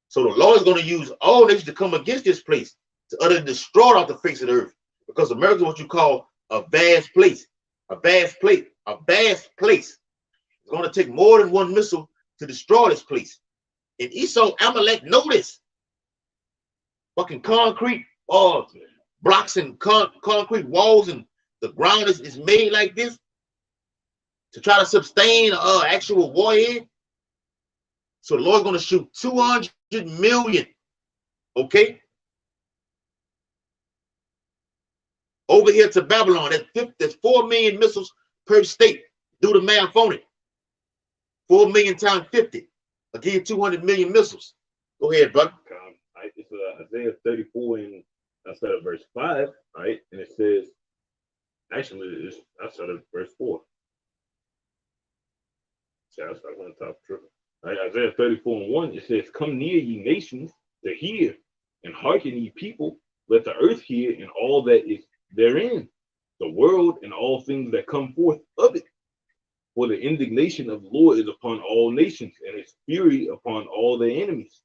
So the Lord is going to use all nations to come against this place to utterly destroy it off the face of the earth. Because America is what you call a vast place. A vast place. A vast place. It's going to take more than one missile to destroy this place. And Esau, Amalek know this. Fucking concrete blocks and concrete walls, and the ground is made like this to try to sustain actual warhead. So the Lord's going to shoot 200 million, okay, over here to Babylon. That's 4 million missiles per state. Do the math on it. 4 million times 50. I'll give you 200 million missiles. Go ahead, brother. It's Isaiah 34 and I started verse 5, right? And it says, actually, I started verse 4. See, I started on top triple. Right? Isaiah 34 and 1, it says, come near, ye nations, to hear, and hearken, ye people. Let the earth hear, and all that is therein, the world and all things that come forth of it. For the indignation of the Lord is upon all nations, and his fury upon all their enemies.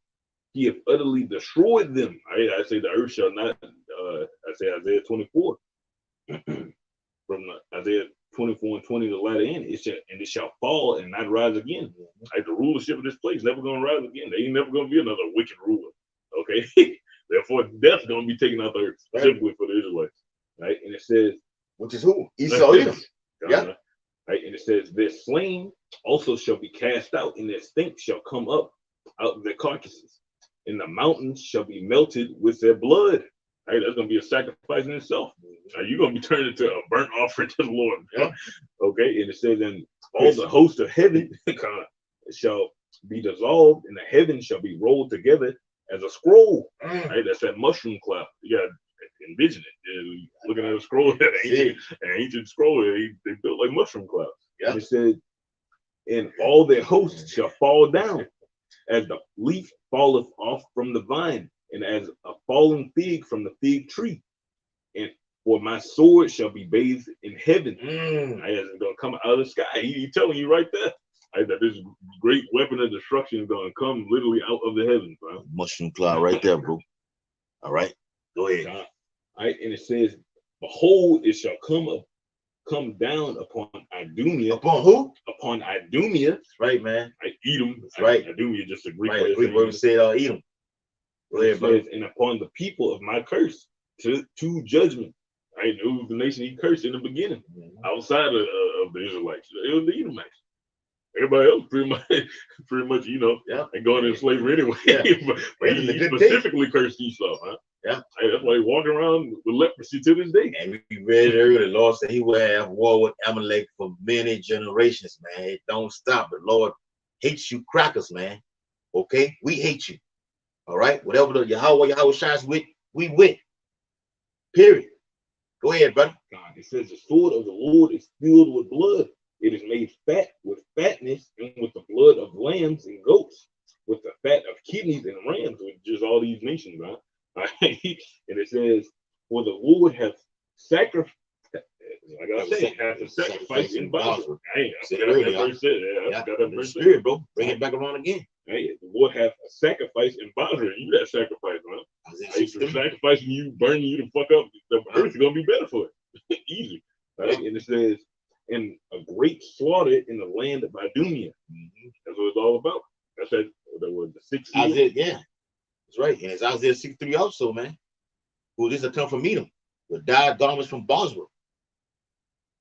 He hath utterly destroyed them. I say the earth shall not, I say Isaiah 24. From Isaiah 24 and 20, the latter end, it shall fall and not rise again. Like the rulership of this place never gonna rise again. There ain't never gonna be another wicked ruler. Okay. Therefore, death's gonna be taken out the earth, specifically for the Israelites. Right? And it says, which is who? Esau. Yeah. Right? And it says, their slain also shall be cast out, and their stink shall come up out of their carcasses, and the mountains shall be melted with their blood. Right? That's gonna be a sacrifice in itself. You're gonna be turned into a burnt offering to the Lord. Yeah. Okay, and it says, and all the host of heaven shall be dissolved, and the heavens shall be rolled together as a scroll. Right? That's that mushroom cloud. You gotta envision it. Looking at a scroll, an ancient scroll, they built like mushroom clouds. Yeah. And it said, and all their hosts shall fall down, as the leaf falleth off from the vine, and as a fallen fig from the fig tree. And for my sword shall be bathed in heaven. It's gonna come out of the sky. He's telling you right there. That this great weapon of destruction is gonna come literally out of the heavens, bro. Mushroom cloud right there, bro. All right, go ahead. All right, and it says, behold, it shall come down upon Idumea. Upon who? Upon Idumea. That's right, man. Edom. That's right. Idumea, just a Greek word. Greek word said Edom. Go ahead, brother. And upon the people of my curse to judgment. Right? It was the nation he cursed in the beginning, outside of the Israelites. It was the Edomites. Everybody else pretty much, and going into slavery anyway. Yeah. but he specifically cursed Esau, huh? Yeah. That's why he walking around with leprosy to this day. And we read it earlier. The Lord said he will have war with Amalek for many generations, man. It don't stop. The Lord hates you crackers, man. Okay? We hate you. All right? Whatever the Yahweh shines with, we with. Period. Go ahead, brother. God, it says the sword of the Lord is filled with blood. It is made fat with fatness, and with the blood of lambs and goats, with the fat of kidneys and rams, with just all these nations, right? And it says, for the Lord hath sacrificed, like I said, hath a sacrifice in Basra. I got that verse Spirit, bro. Bring it back around again. Hey, the Lord hath a sacrifice in Basra. You that sacrifice, man. Sacrificing you, burning you to fuck up, the earth is gonna be better for it. Easy. Right? And it says, and a great slaughter in the land of Idumea. That's what it's all about. That's that was the 6th Isaiah, yeah. That's right. And it's Isaiah 63 also, man. Who this will come from Edom, with dyed garments from Basra.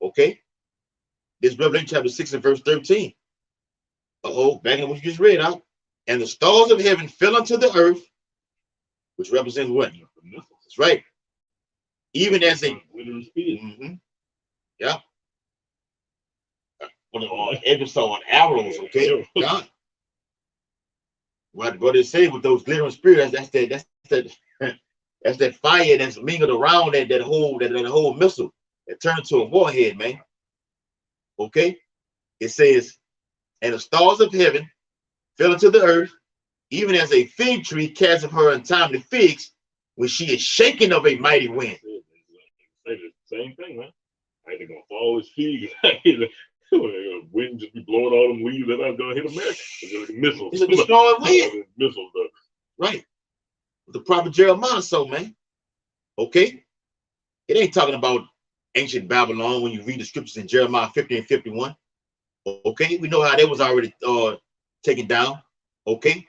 Okay? This Revelation chapter 6 and verse 13. Back in what you just read out. And the stars of heaven fell unto the earth, which represents what? That's right. Even as a yeah. Edward saw on arrows, okay? God. What they say with those glittering spirits, that's that fire that's mingled around that whole missile that turned into a warhead, man. Okay? It says, and the stars of heaven fell into the earth, even as a fig tree casteth her untimely figs, when she is shaken of a mighty wind. Same thing, man. Ain't they gonna fall his feet? Wind just be blowing all them leaves that are gonna hit America. It's missiles. It's a destroying wind. Missiles. Right. The prophet Jeremiah saw, man. Okay. It ain't talking about ancient Babylon when you read the scriptures in Jeremiah 50 and 51. Okay. We know how that was already taken down. Okay.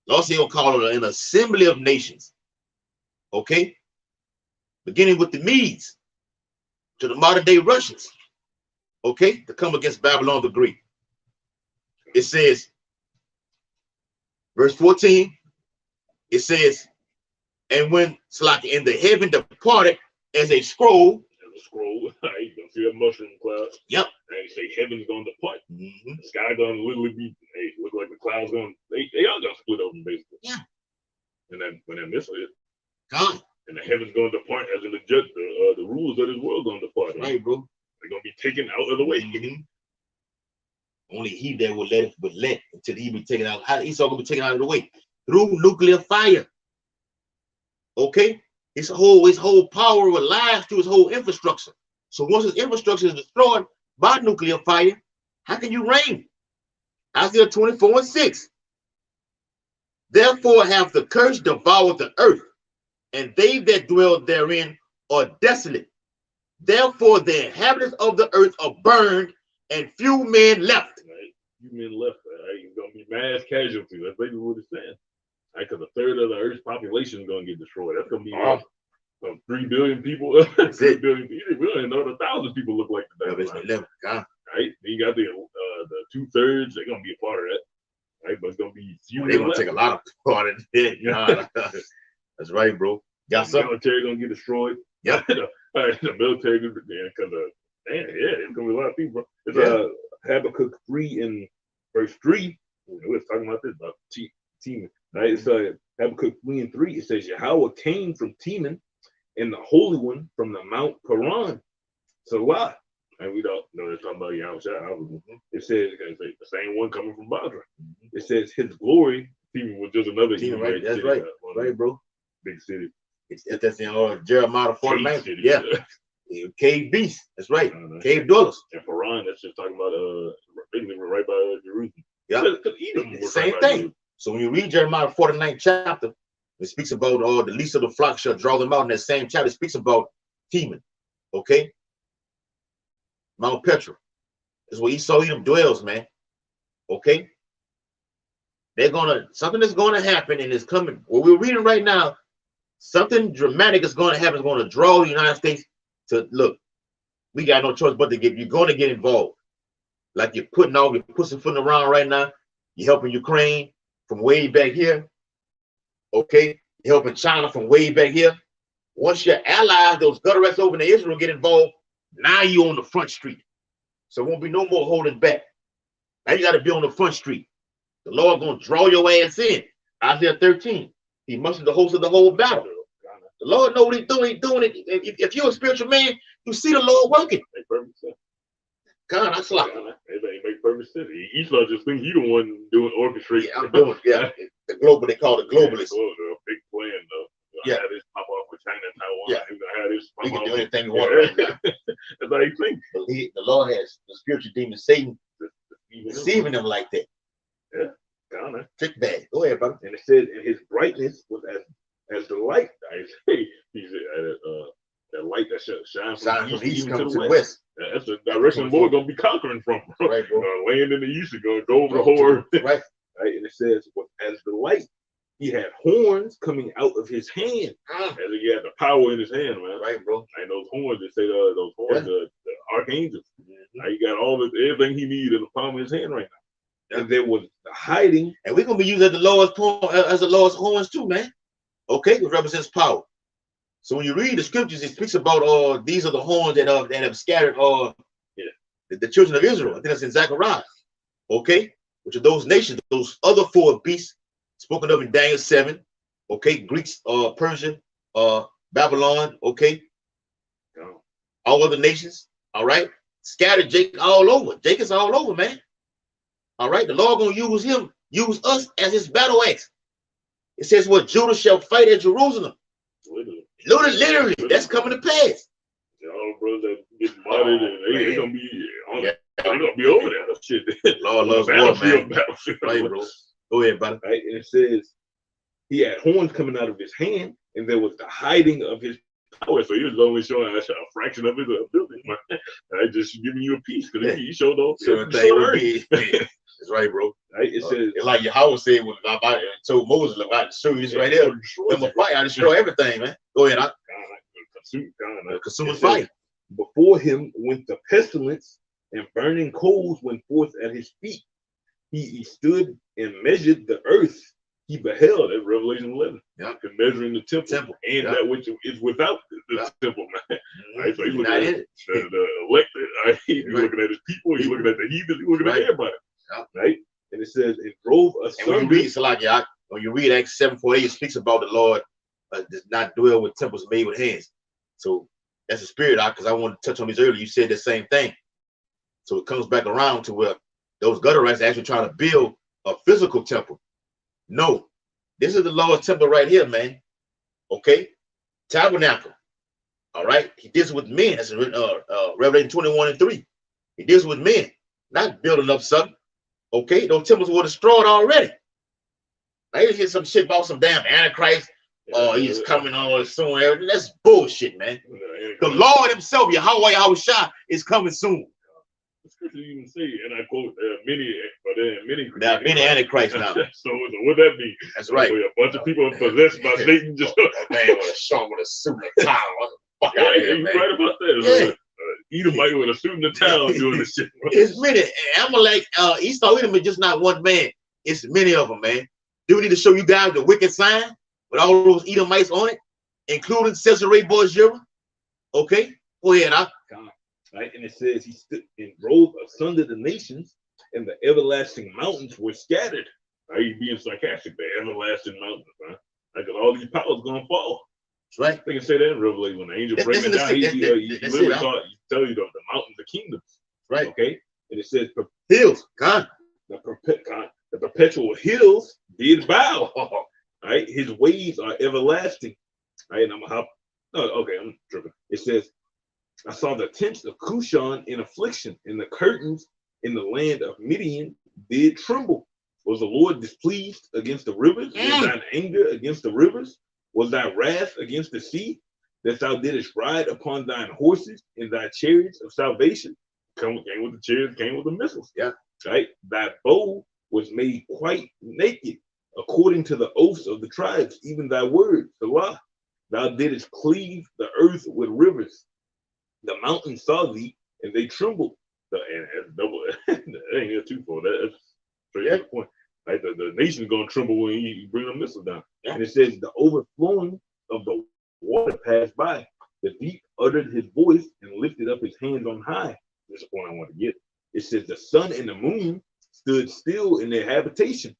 Lord said he'll call it an assembly of nations. Okay. Beginning with the Medes to the modern day Russians. Okay. To come against Babylon the Great. It says, verse 14, it says, and when Slaki in the heaven departed as a scroll. As a scroll, you gonna see a mushroom cloud. Yep. And they say heaven's gonna depart. The sky gonna literally be, look like the clouds gonna, they all gonna split open basically. Yeah. And then when that missile is gone. And the heaven's gonna depart as in the rules of this world gonna depart. Right, bro. They're gonna be taken out of the way. Only he that will let until he be taken out. Esau gonna be taken out of the way through nuclear fire. Okay, his whole power will last through his whole infrastructure. So once his infrastructure is destroyed by nuclear fire, how can you reign? Isaiah 24 and 6. Therefore have the curse devoured the earth, and they that dwell therein are desolate. Therefore the inhabitants of the earth are burned, and few men left. Right. Few men left. It's gonna be mass casualties. That's basically what it's saying. Because a third of the Earth's population is gonna get destroyed. That's gonna be 3 billion people. 3 billion. We don't even know what 1,000 people look like today. Right? Then you got the 2/3. They're gonna be a part of that. Right? But it's gonna be few. They're gonna take a lot of part of it. Yeah. That's right, bro. Got the military gonna get destroyed. Yeah. The military because it's gonna be a lot of people. It's Habakkuk 3 and verse 3. We was talking about this about Teman. Right? It's Habakkuk 3 and 3. It says Yahweh came from Teman, and the Holy One from the Mount Paran. So why? And we don't know they're talking about Yahweh. It says the same one coming from Basra. It says his glory. Teman was just another Teman, right? That's city, right, bro. Big city. That's in Jeremiah 49. Yeah. Cave beasts. That's right. Cave dwellers. And Paran, that's just talking about basically right by Jerusalem. Yeah. Same thing. So when you read Jeremiah 49th chapter, it speaks about the least of the flock shall draw them out. In that same chapter, it speaks about Teman. Okay. Mount Petra. That's where Esau Edom dwells, man. Okay. Something is gonna happen and it's coming. What we're reading right now, something dramatic is gonna happen. It's gonna draw the United States to look. We got no choice but to you're gonna get involved. Like you're pussyfooting around right now. You're helping Ukraine from way back here. Okay. You're helping China from way back here. Once your allies, those gutter rats over in Israel get involved, now you're on the front street. So it won't be no more holding back. Now you got to be on the front street. The Lord gonna draw your ass in. Isaiah 13. He mustered the host of the whole battle. The Lord know what he's doing. He's doing it. If you're a spiritual man, you see the Lord working. God, that's like everything make perfect sense. Esau just think he the one doing orchestrating. Yeah, I'm doing. Yeah, the global. They call it globalists. A big plan though. Yeah, have this pop off with China and Taiwan. Yeah, he's gonna have this. We can do anything we want right now. That's how you think. The Lord has the spiritual demon Satan deceiving them like that. Yeah, kind of. Trick bag. Go ahead, brother. And it said, and his brightness was as the light. I say, he said, that light that shines from the east coming to the west. Yeah, that's the direction we're gonna be conquering from. Right, bro. Land in the east, you're gonna go over the whore. Right. Right. And it says, as the light, he had horns coming out of his hand. As he had the power in his hand, man. Right, bro. And those horns, they say those horns, the archangels. Now you got everything he needs in the palm of his hand right now. And there was hiding. And we're gonna be using the Lord's horns too, man. Okay, it represents power. So when you read the scriptures, it speaks about these are the horns that have scattered the children of Israel. I think that's in Zechariah. Okay, which are those nations, those other 4 beasts spoken of in Daniel 7. Okay, Greeks, Persia, Babylon. Okay, all other nations. All right, scattered Jacob all over. Jacob's all over, man. All right, the Lord gonna use us as his battle axe. It says what? Judah shall fight at Jerusalem. Literally, that's coming to pass. All brothers that get martyred, and they gonna be they're gonna be over there. Shit. Lord loves war, man. Right, bro. Go ahead, brother. Right, and it says he had horns coming out of his hand, and there was the hiding of his power. So he was only showing a fraction of his ability. Right, just giving you a piece because he showed off. That's right, bro. Right, it says like Yahweh said when I told Moses, "Look, I show you this right here. I'm a fight. I destroy everything, man." Go ahead, consume fire. Before him went the pestilence, and burning coals went forth at his feet. He stood and measured the earth. He beheld at Revelation 11. Yeah, measuring the temple and that which is without the temple, man. Right, so he's looking at the elected. Right? He's looking at his people. He's looking at the heathen. He's looking at everybody. Right, and it says it drove us. And when you read Acts 7:48, it speaks about the Lord does not dwell with temples made with hands. So that's the spirit, because I wanted to touch on this earlier. You said the same thing. So it comes back around to where those gutterites are actually trying to build a physical temple. No, this is the Lord's temple right here, man. Okay, tabernacle. All right, he deals with men. That's in Revelation 21:3. He deals with men, not building up something. Okay, those temples were destroyed already. Now you hear some shit about some damn Antichrist. He's coming on soon. That's bullshit, man. The Lord himself, Yahweh Yahushua, is coming soon. The scripture even say, and I quote, many Antichrists now. So what that mean? That's right. So a bunch of people possessed by Satan. Just man with a shirt with a suit and a towel. Fuck out of here, man. Right about that. Edomite with a suit and a towel doing this shit. It's many. Amalek, Esau, Edom is just not one man. It's many of them, man. Do we need to show you guys the wicked sign with all those Edomites on it, including Caesarea Borgia? Okay, go ahead, Right, and it says he stood and drove asunder the nations, and the everlasting mountains were scattered. Right, he's being sarcastic. The everlasting mountains, right? Like all these powers gonna fall. That's right. They can say that in Revelation when the angel brings it down. He literally tell you the mountains, the kingdoms. Right. Okay, and it says hills, God. The perpetual hills did bow. Right, his ways are everlasting. Right, and I'm tripping. It says, I saw the tents of Cushan in affliction, and the curtains in the land of Midian did tremble. Was the Lord displeased against the rivers? Was thine anger against the rivers? Was thy wrath against the sea, that thou didst ride upon thine horses in thy chariots of salvation? Came with the chariots, came with the missiles. Yeah. Right? Thy bow was made quite naked, according to the oaths of the tribes, even thy word, Salah. Thou didst cleave the earth with rivers. The mountains saw thee, and they trembled. And that's double. That ain't here twofold. That's straight to the point. Right? The nation's gonna tremble when you bring a missile down. Yeah. And it says the overflowing of the water passed by. The deep uttered his voice and lifted up his hands on high. This is the point I want to get. It says the sun and the moon stood still in their habitation.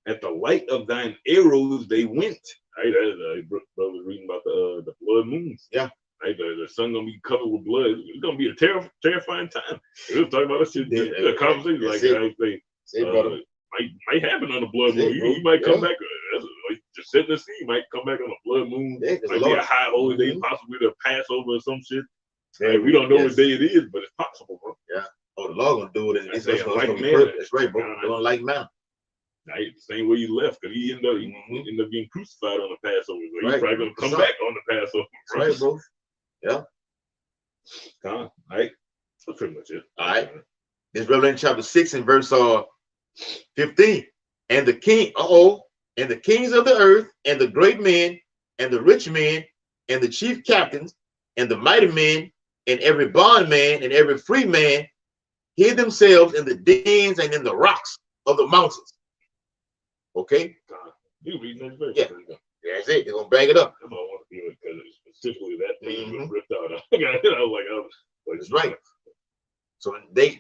At the light of thine arrows they went. Right? Brother was reading about the blood moons. Yeah. Right? The sun gonna be covered with blood. It's gonna be a terrifying time. We was talking about this shit. The conversation like might happen on the blood moon. You might come back. Just sit in the sea. You might come back on a blood moon. Might be a high holy day, possibly the Passover or some shit. Right? We don't know what day it is, but it's possible, bro. Yeah. Oh, the Lord gonna do it. And it's like That's right, bro. They're gonna like man. Right, same way he left, because he ended up getting crucified on the Passover. So he's probably gonna come back on the Passover. Bro. Right, bro. Yeah. All right. That's pretty much it. All right. This is Revelation chapter 6 and verse 15. And the king, and the kings of the earth, and the great men, and the rich men, and the chief captains, and the mighty men, and every bondman, and every free man, hid themselves in the dens and in the rocks of the mountains. Okay? You reading that verse? Yeah. That's it. They're gonna bang it up. I don't want to do it because specifically that thing was ripped out. I was like, that's right. So these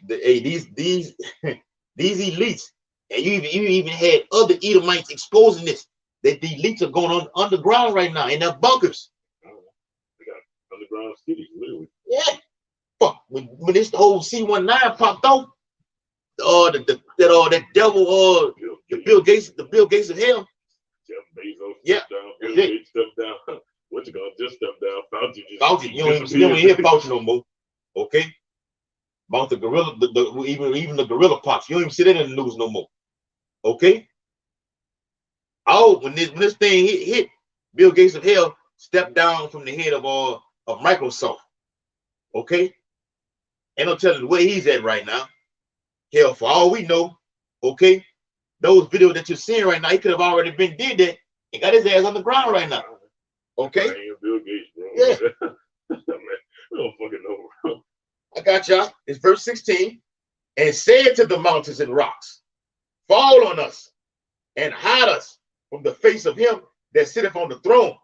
elites, and you even had other Edomites exposing this. That the elites are going on underground right now in their bunkers. They got underground cities, literally. Yeah. Fuck. When this whole C-19 popped off, that devil, the Bill Gates of hell. Jeff Bezos Yeah. Bill Gates stepped down. What you gonna just step down? Fauci just Fauci, you don't even hear Fauci no more. Okay. About the gorilla, even the gorilla pox, you don't even see that in the news no more. Okay. Oh, when this thing hit, Bill Gates of hell stepped down from the head of Microsoft. Okay. Ain't no telling where he's at right now. Hell, for all we know, okay, those videos that you're seeing right now, he could have already been did that and got his ass on the ground right now. Okay. Bill Gates, bro. Yeah. Man, we don't fucking know, bro. I got y'all. It's verse 16. And said to the mountains and rocks, fall on us and hide us from the face of him that sitteth on the throne,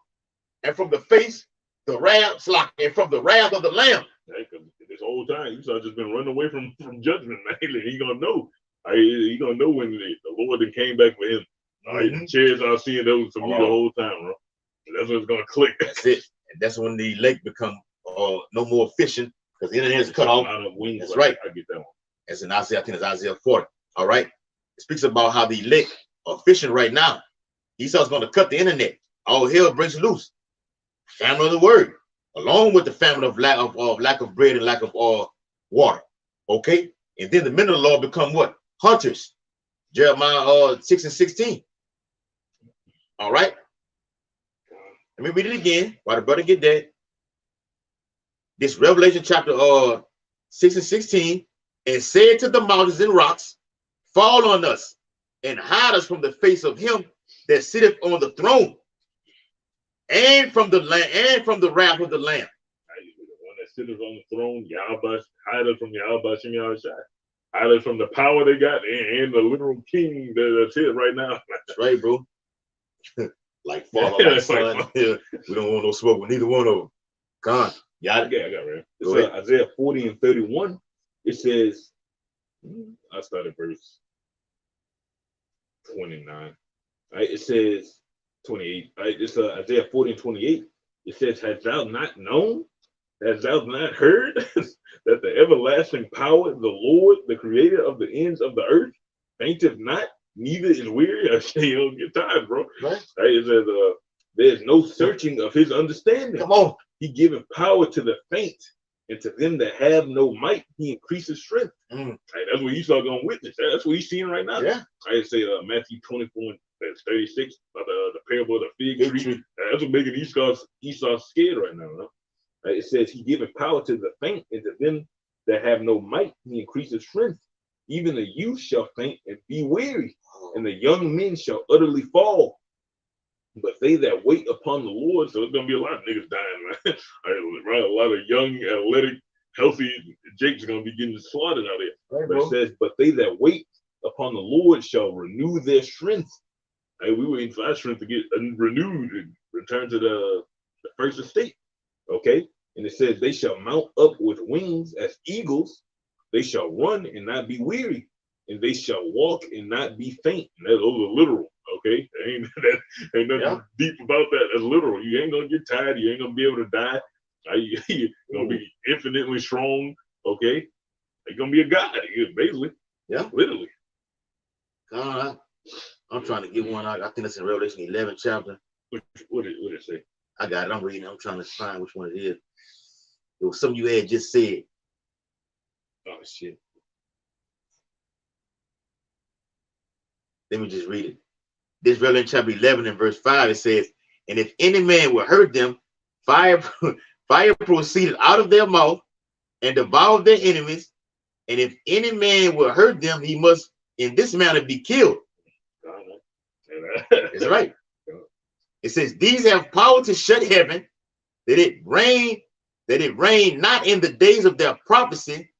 and from the face, the wrath, and from the wrath of the Lamb. Hey, this whole time, Esau just been running away from judgment, man. He gonna know. He gonna know when the Lord then came back for him. The chairs I was seeing those to me the whole time, bro. That's when it's gonna click. That's it. And that's when the lake become no more fishing because the internet is cut off. That's right. I get that one. That's in Isaiah, I think it's Isaiah 40. All right. It speaks about how the lake are fishing right now. Esau's going to cut the internet. All hell breaks loose. Famine of the word, along with the famine of lack of bread and lack of water. Okay. And then the men of the Lord become what? Hunters. Jeremiah 6 and 16. All right. Let me read it again while the brother get that. This Revelation chapter 6 and 16. And said to the mountains and rocks, fall on us and hide us from the face of him that sitteth on the throne, and from the land, and from the wrath of the Lamb. The one that sitteth on the throne, Yahweh, hide us from Yahweh Shem Yahushua. Hide us from the power they got and the literal king that's here right now. That's right, bro. Like father, like son. We don't want no smoke with neither one of them. Con. Yeah, I got it. It's Isaiah 40 and 31. It says, I started verse 29. Right? It says 28. Right? It's Isaiah 40 and 28. It says, hast thou not known? Hast thou not heard that the everlasting power, the Lord, the creator of the ends of the earth, fainteth not, neither is weary? I say, you don't get tired, bro. Right? It says, there's no searching of his understanding. Come on. He giveth power to the faint, and to them that have no might, he increases strength. Right, that's what Esau gonna witness. That's what he's seeing right now. Yeah. I say Matthew 24 and 36 about the parable of the fig tree. That's what making Esau scared right now. Huh? Right, it says he giveth power to the faint, and to them that have no might, he increases strength. Even the youth shall faint and be weary, and the young men shall utterly fall. But they that wait upon the Lord, so it's gonna be a lot of niggas dying, man. Right, a lot of young, athletic, healthy Jake's gonna be getting slaughtered out there. Right, but it says, but they that wait upon the Lord shall renew their strength. Hey, we waiting for our strength to get renewed and return to the first estate. Okay, and it says they shall mount up with wings as eagles. They shall run and not be weary, and they shall walk and not be faint. And those are literal. Okay, ain't nothing deep about that. That's literal. You ain't gonna get tired. You ain't gonna be able to die. You're gonna be infinitely strong. Okay, you're gonna be a god. Basically, literally. God, I'm trying to get one out. I think it's in Revelation 11 chapter. What did it say? I got it. I'm reading. I'm trying to find which one it is. It was something you had just said. Oh shit. Let me just read it. This Revelation chapter 11 and verse 5, it says, and if any man will hurt them, fire proceeded out of their mouth and devoured their enemies. And if any man will hurt them, he must in this manner be killed. That's right. It says, these have power to shut heaven, that it rain not in the days of their prophecy,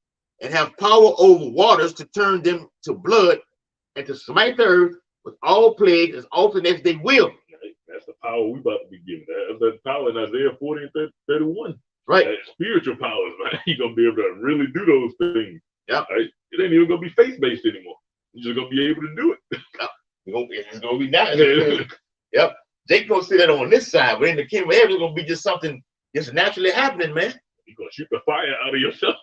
and have power over waters to turn them to blood, and to smite the earth with all plagues as often as they will. That's the power we about to be given. That's the power in Isaiah 40 and 31. Right. Spiritual powers, man. You're going to be able to really do those things. Yeah. Right? It ain't even going to be faith-based anymore. You're just going to be able to do it. It's going to be nice. Yep. Jake going to see that on this side, but in the kingdom of heaven, it's going to be just something just naturally happening, man. You're going to shoot the fire out of yourself.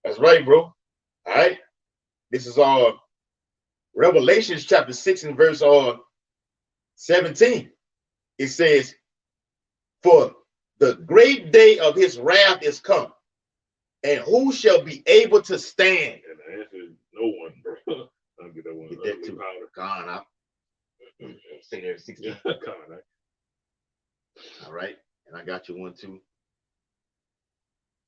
That's right, bro. All right. This is Revelations chapter 6 and verse 17, it says, for the great day of his wrath is come, and who shall be able to stand? And the answer is no one, bro. I'll get that one. Get that too. Gone out. Say there 16. Yeah, gone out. All right. And I got you one too.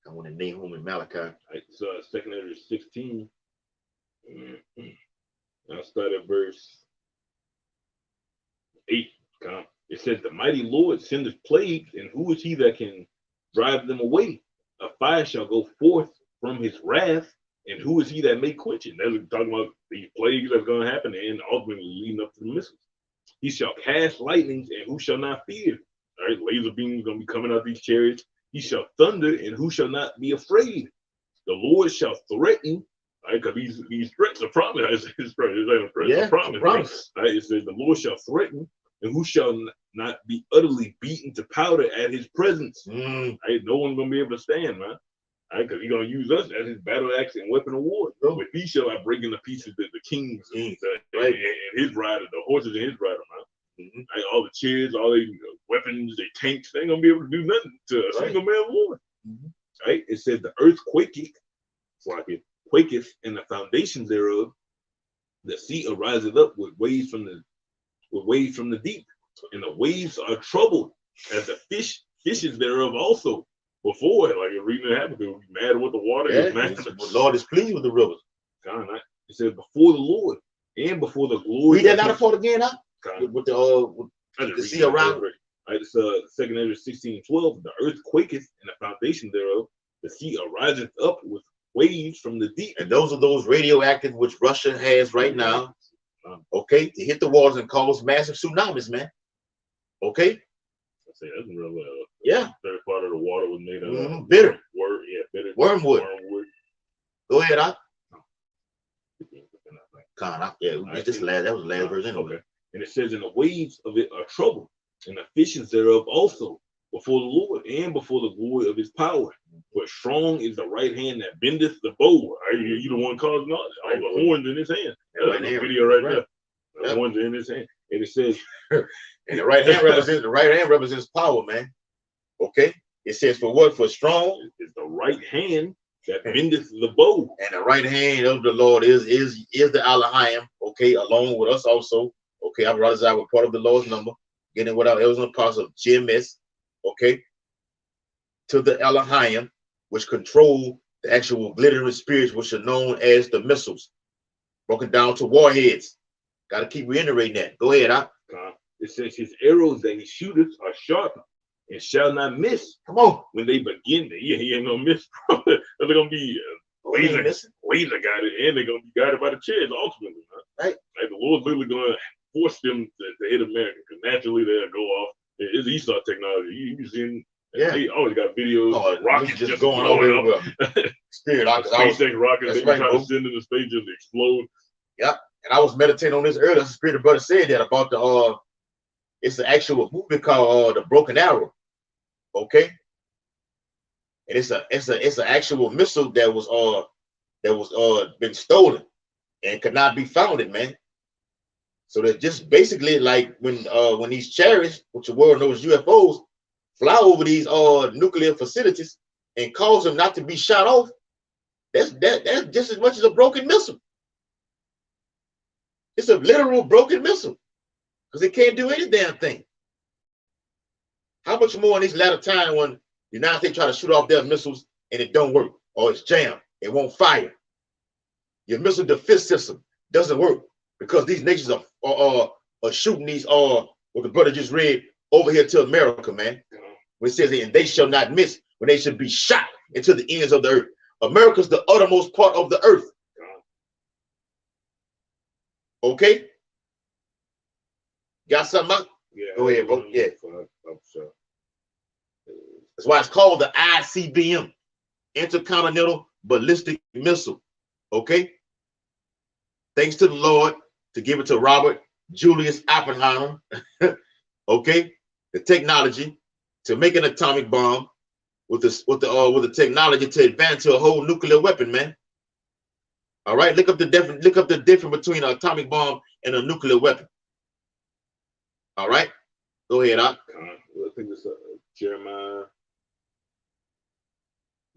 I want to Nahum and Malachi. Right, so 2 Ezra 16. I'll start at verse 8. It says, the mighty Lord sendeth plagues, and who is he that can drive them away? A fire shall go forth from his wrath, and who is he that may quench it? That's talking about these plagues that's going to happen and ultimately leading up to the missiles. He shall cast lightnings, and who shall not fear? All right, laser beams going to be coming out these chariots. He shall thunder, and who shall not be afraid? The Lord shall threaten, right? Because these threats are promise. It's a promise. Right? It says the Lord shall threaten, and who shall not be utterly beaten to powder at his presence. Right? No one's gonna be able to stand, man. Right? Because he's gonna use us as his battle axe and weapon of war. With these shall I break into pieces the kings and his rider, the horses and his rider, man. Right? All the chariots, all the weapons, the tanks, they ain't gonna be able to do nothing to a single man of war. Right? It says the earth quaketh, and the foundations thereof. The sea ariseth up with waves from the deep, and the waves are troubled as the fishes thereof also. Before, like reading it happened, they would be mad with the water. The Lord is pleased with the rivers. It says before the Lord and before the glory. Read that not a part again, huh? With the sea around. Right, it's 2 Ezra 16:12. The earth quaketh, and the foundation thereof. The sea ariseth up with waves from the deep. And those are those radioactive which Russia has right now. Okay, to hit the waters and cause massive tsunamis, man. Okay. I say that's real. Third part of the water was made of bitter. Bitter. Wormwood. Go ahead, that was the last verse anyway. Okay. And it says, and the waves of it are troubled, and the fishes thereof also, before the Lord and before the glory of his power. For strong is the right hand that bendeth the bow. You the one causing all the horns in his hand. That's the video right there. The horns in his hand. And it says, and the right hand represents power, man. Okay. It says for what? For strong is the right hand that bendeth the bow. And the right hand of the Lord is the Elohim. Okay, along with us also. Okay, our brothers are part of the Lord's number. Getting what our elders and apostles of GMS. Okay, to the Elohim, which control the actual glittering spirits, which are known as the missiles, broken down to warheads. Got to keep reiterating that. Go ahead, it says his arrows that he shooteth are sharp and shall not miss. Come on. When they begin, he ain't gonna miss. They're gonna be laser guided, and they're gonna be guided by the chariots ultimately. Right. Like the Lord's literally gonna force them to hit America, because naturally they'll go off. It's Esau technology. You've seen, they always got videos. Rockets just going over up. Spirit, SpaceX rockets they try to send into space just explode. Yep. And I was meditating on this earlier. The Spirit brother said that about the it's an actual movie called The Broken Arrow. Okay. And it's an actual missile that was been stolen and could not be founded, man. So they're just basically like when these chariots, which the world knows UFOs, fly over these nuclear facilities and cause them not to be shot off. That's just as much as a broken missile. It's a literal broken missile because it can't do any damn thing. How much more in this latter time when the United States try to shoot off their missiles and it don't work, or it's jammed, it won't fire. Your missile defense system doesn't work because these nations are shooting these what the brother just read over here to America, man. When it says, and they shall not miss, when they should be shot into the ends of the earth. America's the uttermost part of the earth. Okay? Got something up? Yeah. Go ahead, bro. Yeah. That's why it's called the ICBM, Intercontinental Ballistic Missile. Okay? Thanks to the Lord to give it to Robert Julius Oppenheimer. Okay? The technology to make an atomic bomb with the technology to advance to a whole nuclear weapon, man. All right, look up the difference between an atomic bomb and a nuclear weapon. All right, go ahead, Doc. I think it's Jeremiah.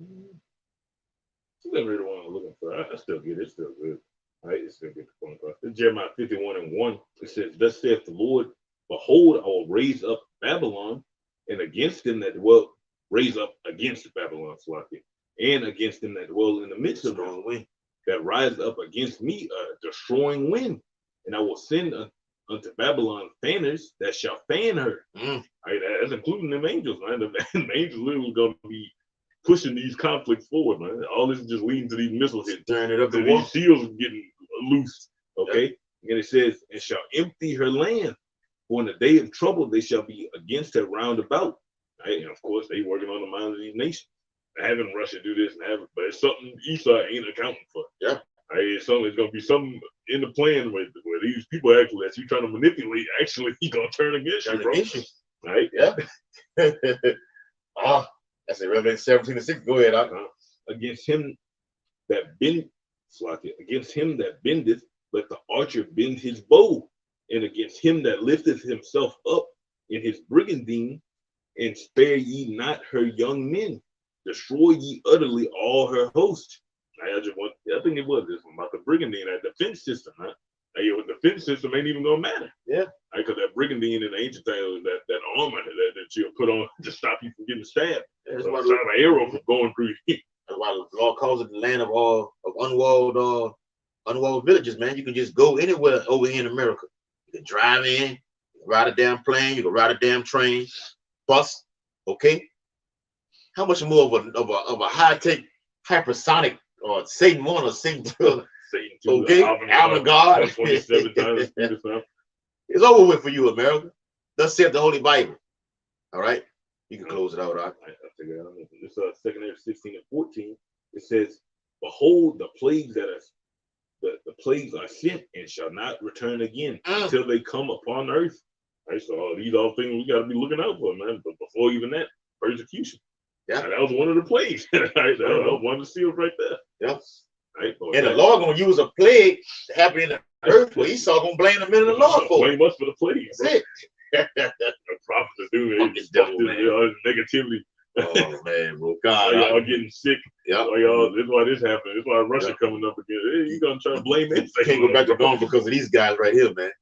It's never the one I'm looking for. I still get it. It's still good. Right? It's still get the point across. It's Jeremiah 51:1. It says, "Thus saith the Lord, behold, I will raise up Babylon, and against them that dwell, raise up against Babylon, Slacky, and against them that dwell in the midst of the wind, that rise up against me a destroying wind, and I will send unto Babylon fanners that shall fan her." Right? That's including them angels, man. The angels literally going to be pushing these conflicts forward, man. All this is just leading to these missiles hitting. Turn it up So these shields getting loose. Okay. And it says, "And shall empty her land. For in the day of trouble they shall be against her round about." Right? And of course, they working on the minds of these nations. Having Russia do this and having, but it's something Esau ain't accounting for. Yeah. Right? It's gonna be something in the plan where these people actually that you trying to manipulate, actually he gonna turn against you, bro. Right? Yeah. That's it. Revelation 17:6. Go ahead, against him that bendeth, let the archer bend his bow, and against him that lifteth himself up in his brigandine, and spare ye not her young men, destroy ye utterly all her host. I think it was this one about the brigandine, that defense system, huh? Your defense system ain't even gonna matter. Yeah. Because that brigandine in the ancient times, that armor that you'll put on to stop you from getting stabbed. That's So why it's not an arrow from going through you. That's why the Lord calls it the land of unwalled villages, man. You can just go anywhere over here in America. You can drive in, you can ride a damn plane, you can ride a damn train, bus. Okay. How much more of a high-tech hypersonic or Satan 1 or Satan 2? Satan 2, okay, avant-garde. 27 times the speed of sound. It's over with for you, America. Thus saith the Holy Bible. All right, you can close it out. I figured out. It's 2 Ezra 16:14. It says, "Behold, the plagues the plagues are sent and shall not return again until they come upon earth." Right, so these are things we got to be looking out for, man. But before even that, persecution. Yeah, that was one of the plagues. Right, that was one of the seals right there. Yeah. Right. And the Lord gonna use a plague to happen in the earth where Esau gonna blame the men of the Lord for. Blame us for the plague. That's it. The prophets are doing it. Negativity. Oh man, bro, God, y'all getting sick. Yeah, this is why this happened. This is why Russia coming up again. Hey, you gonna try to blame it? Can't go back to normal because of these guys right here, man.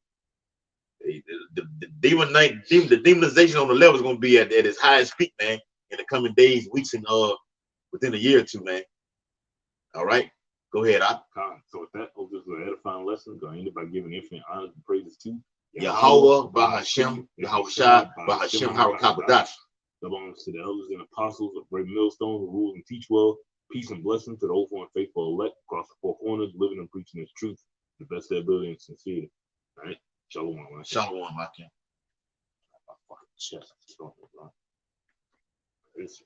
The demonization on the level is gonna be at its highest peak, man, in the coming days, weeks, and within a year or two, man. All right. Go ahead, So with that, hope this was an edifying lesson. Going to end it by giving infinite honor and praises to Yahweh, Bahashem, Yahushua, Bahashem, Harakabadash. Belongs to the elders and apostles of Great Millstone who rule and teach well. Peace and blessing to the hopeful and faithful elect across the four corners, living and preaching His truth, the best of their ability and sincerity. All right. Shalom, man. Shalom, my king. My fucking chest. It's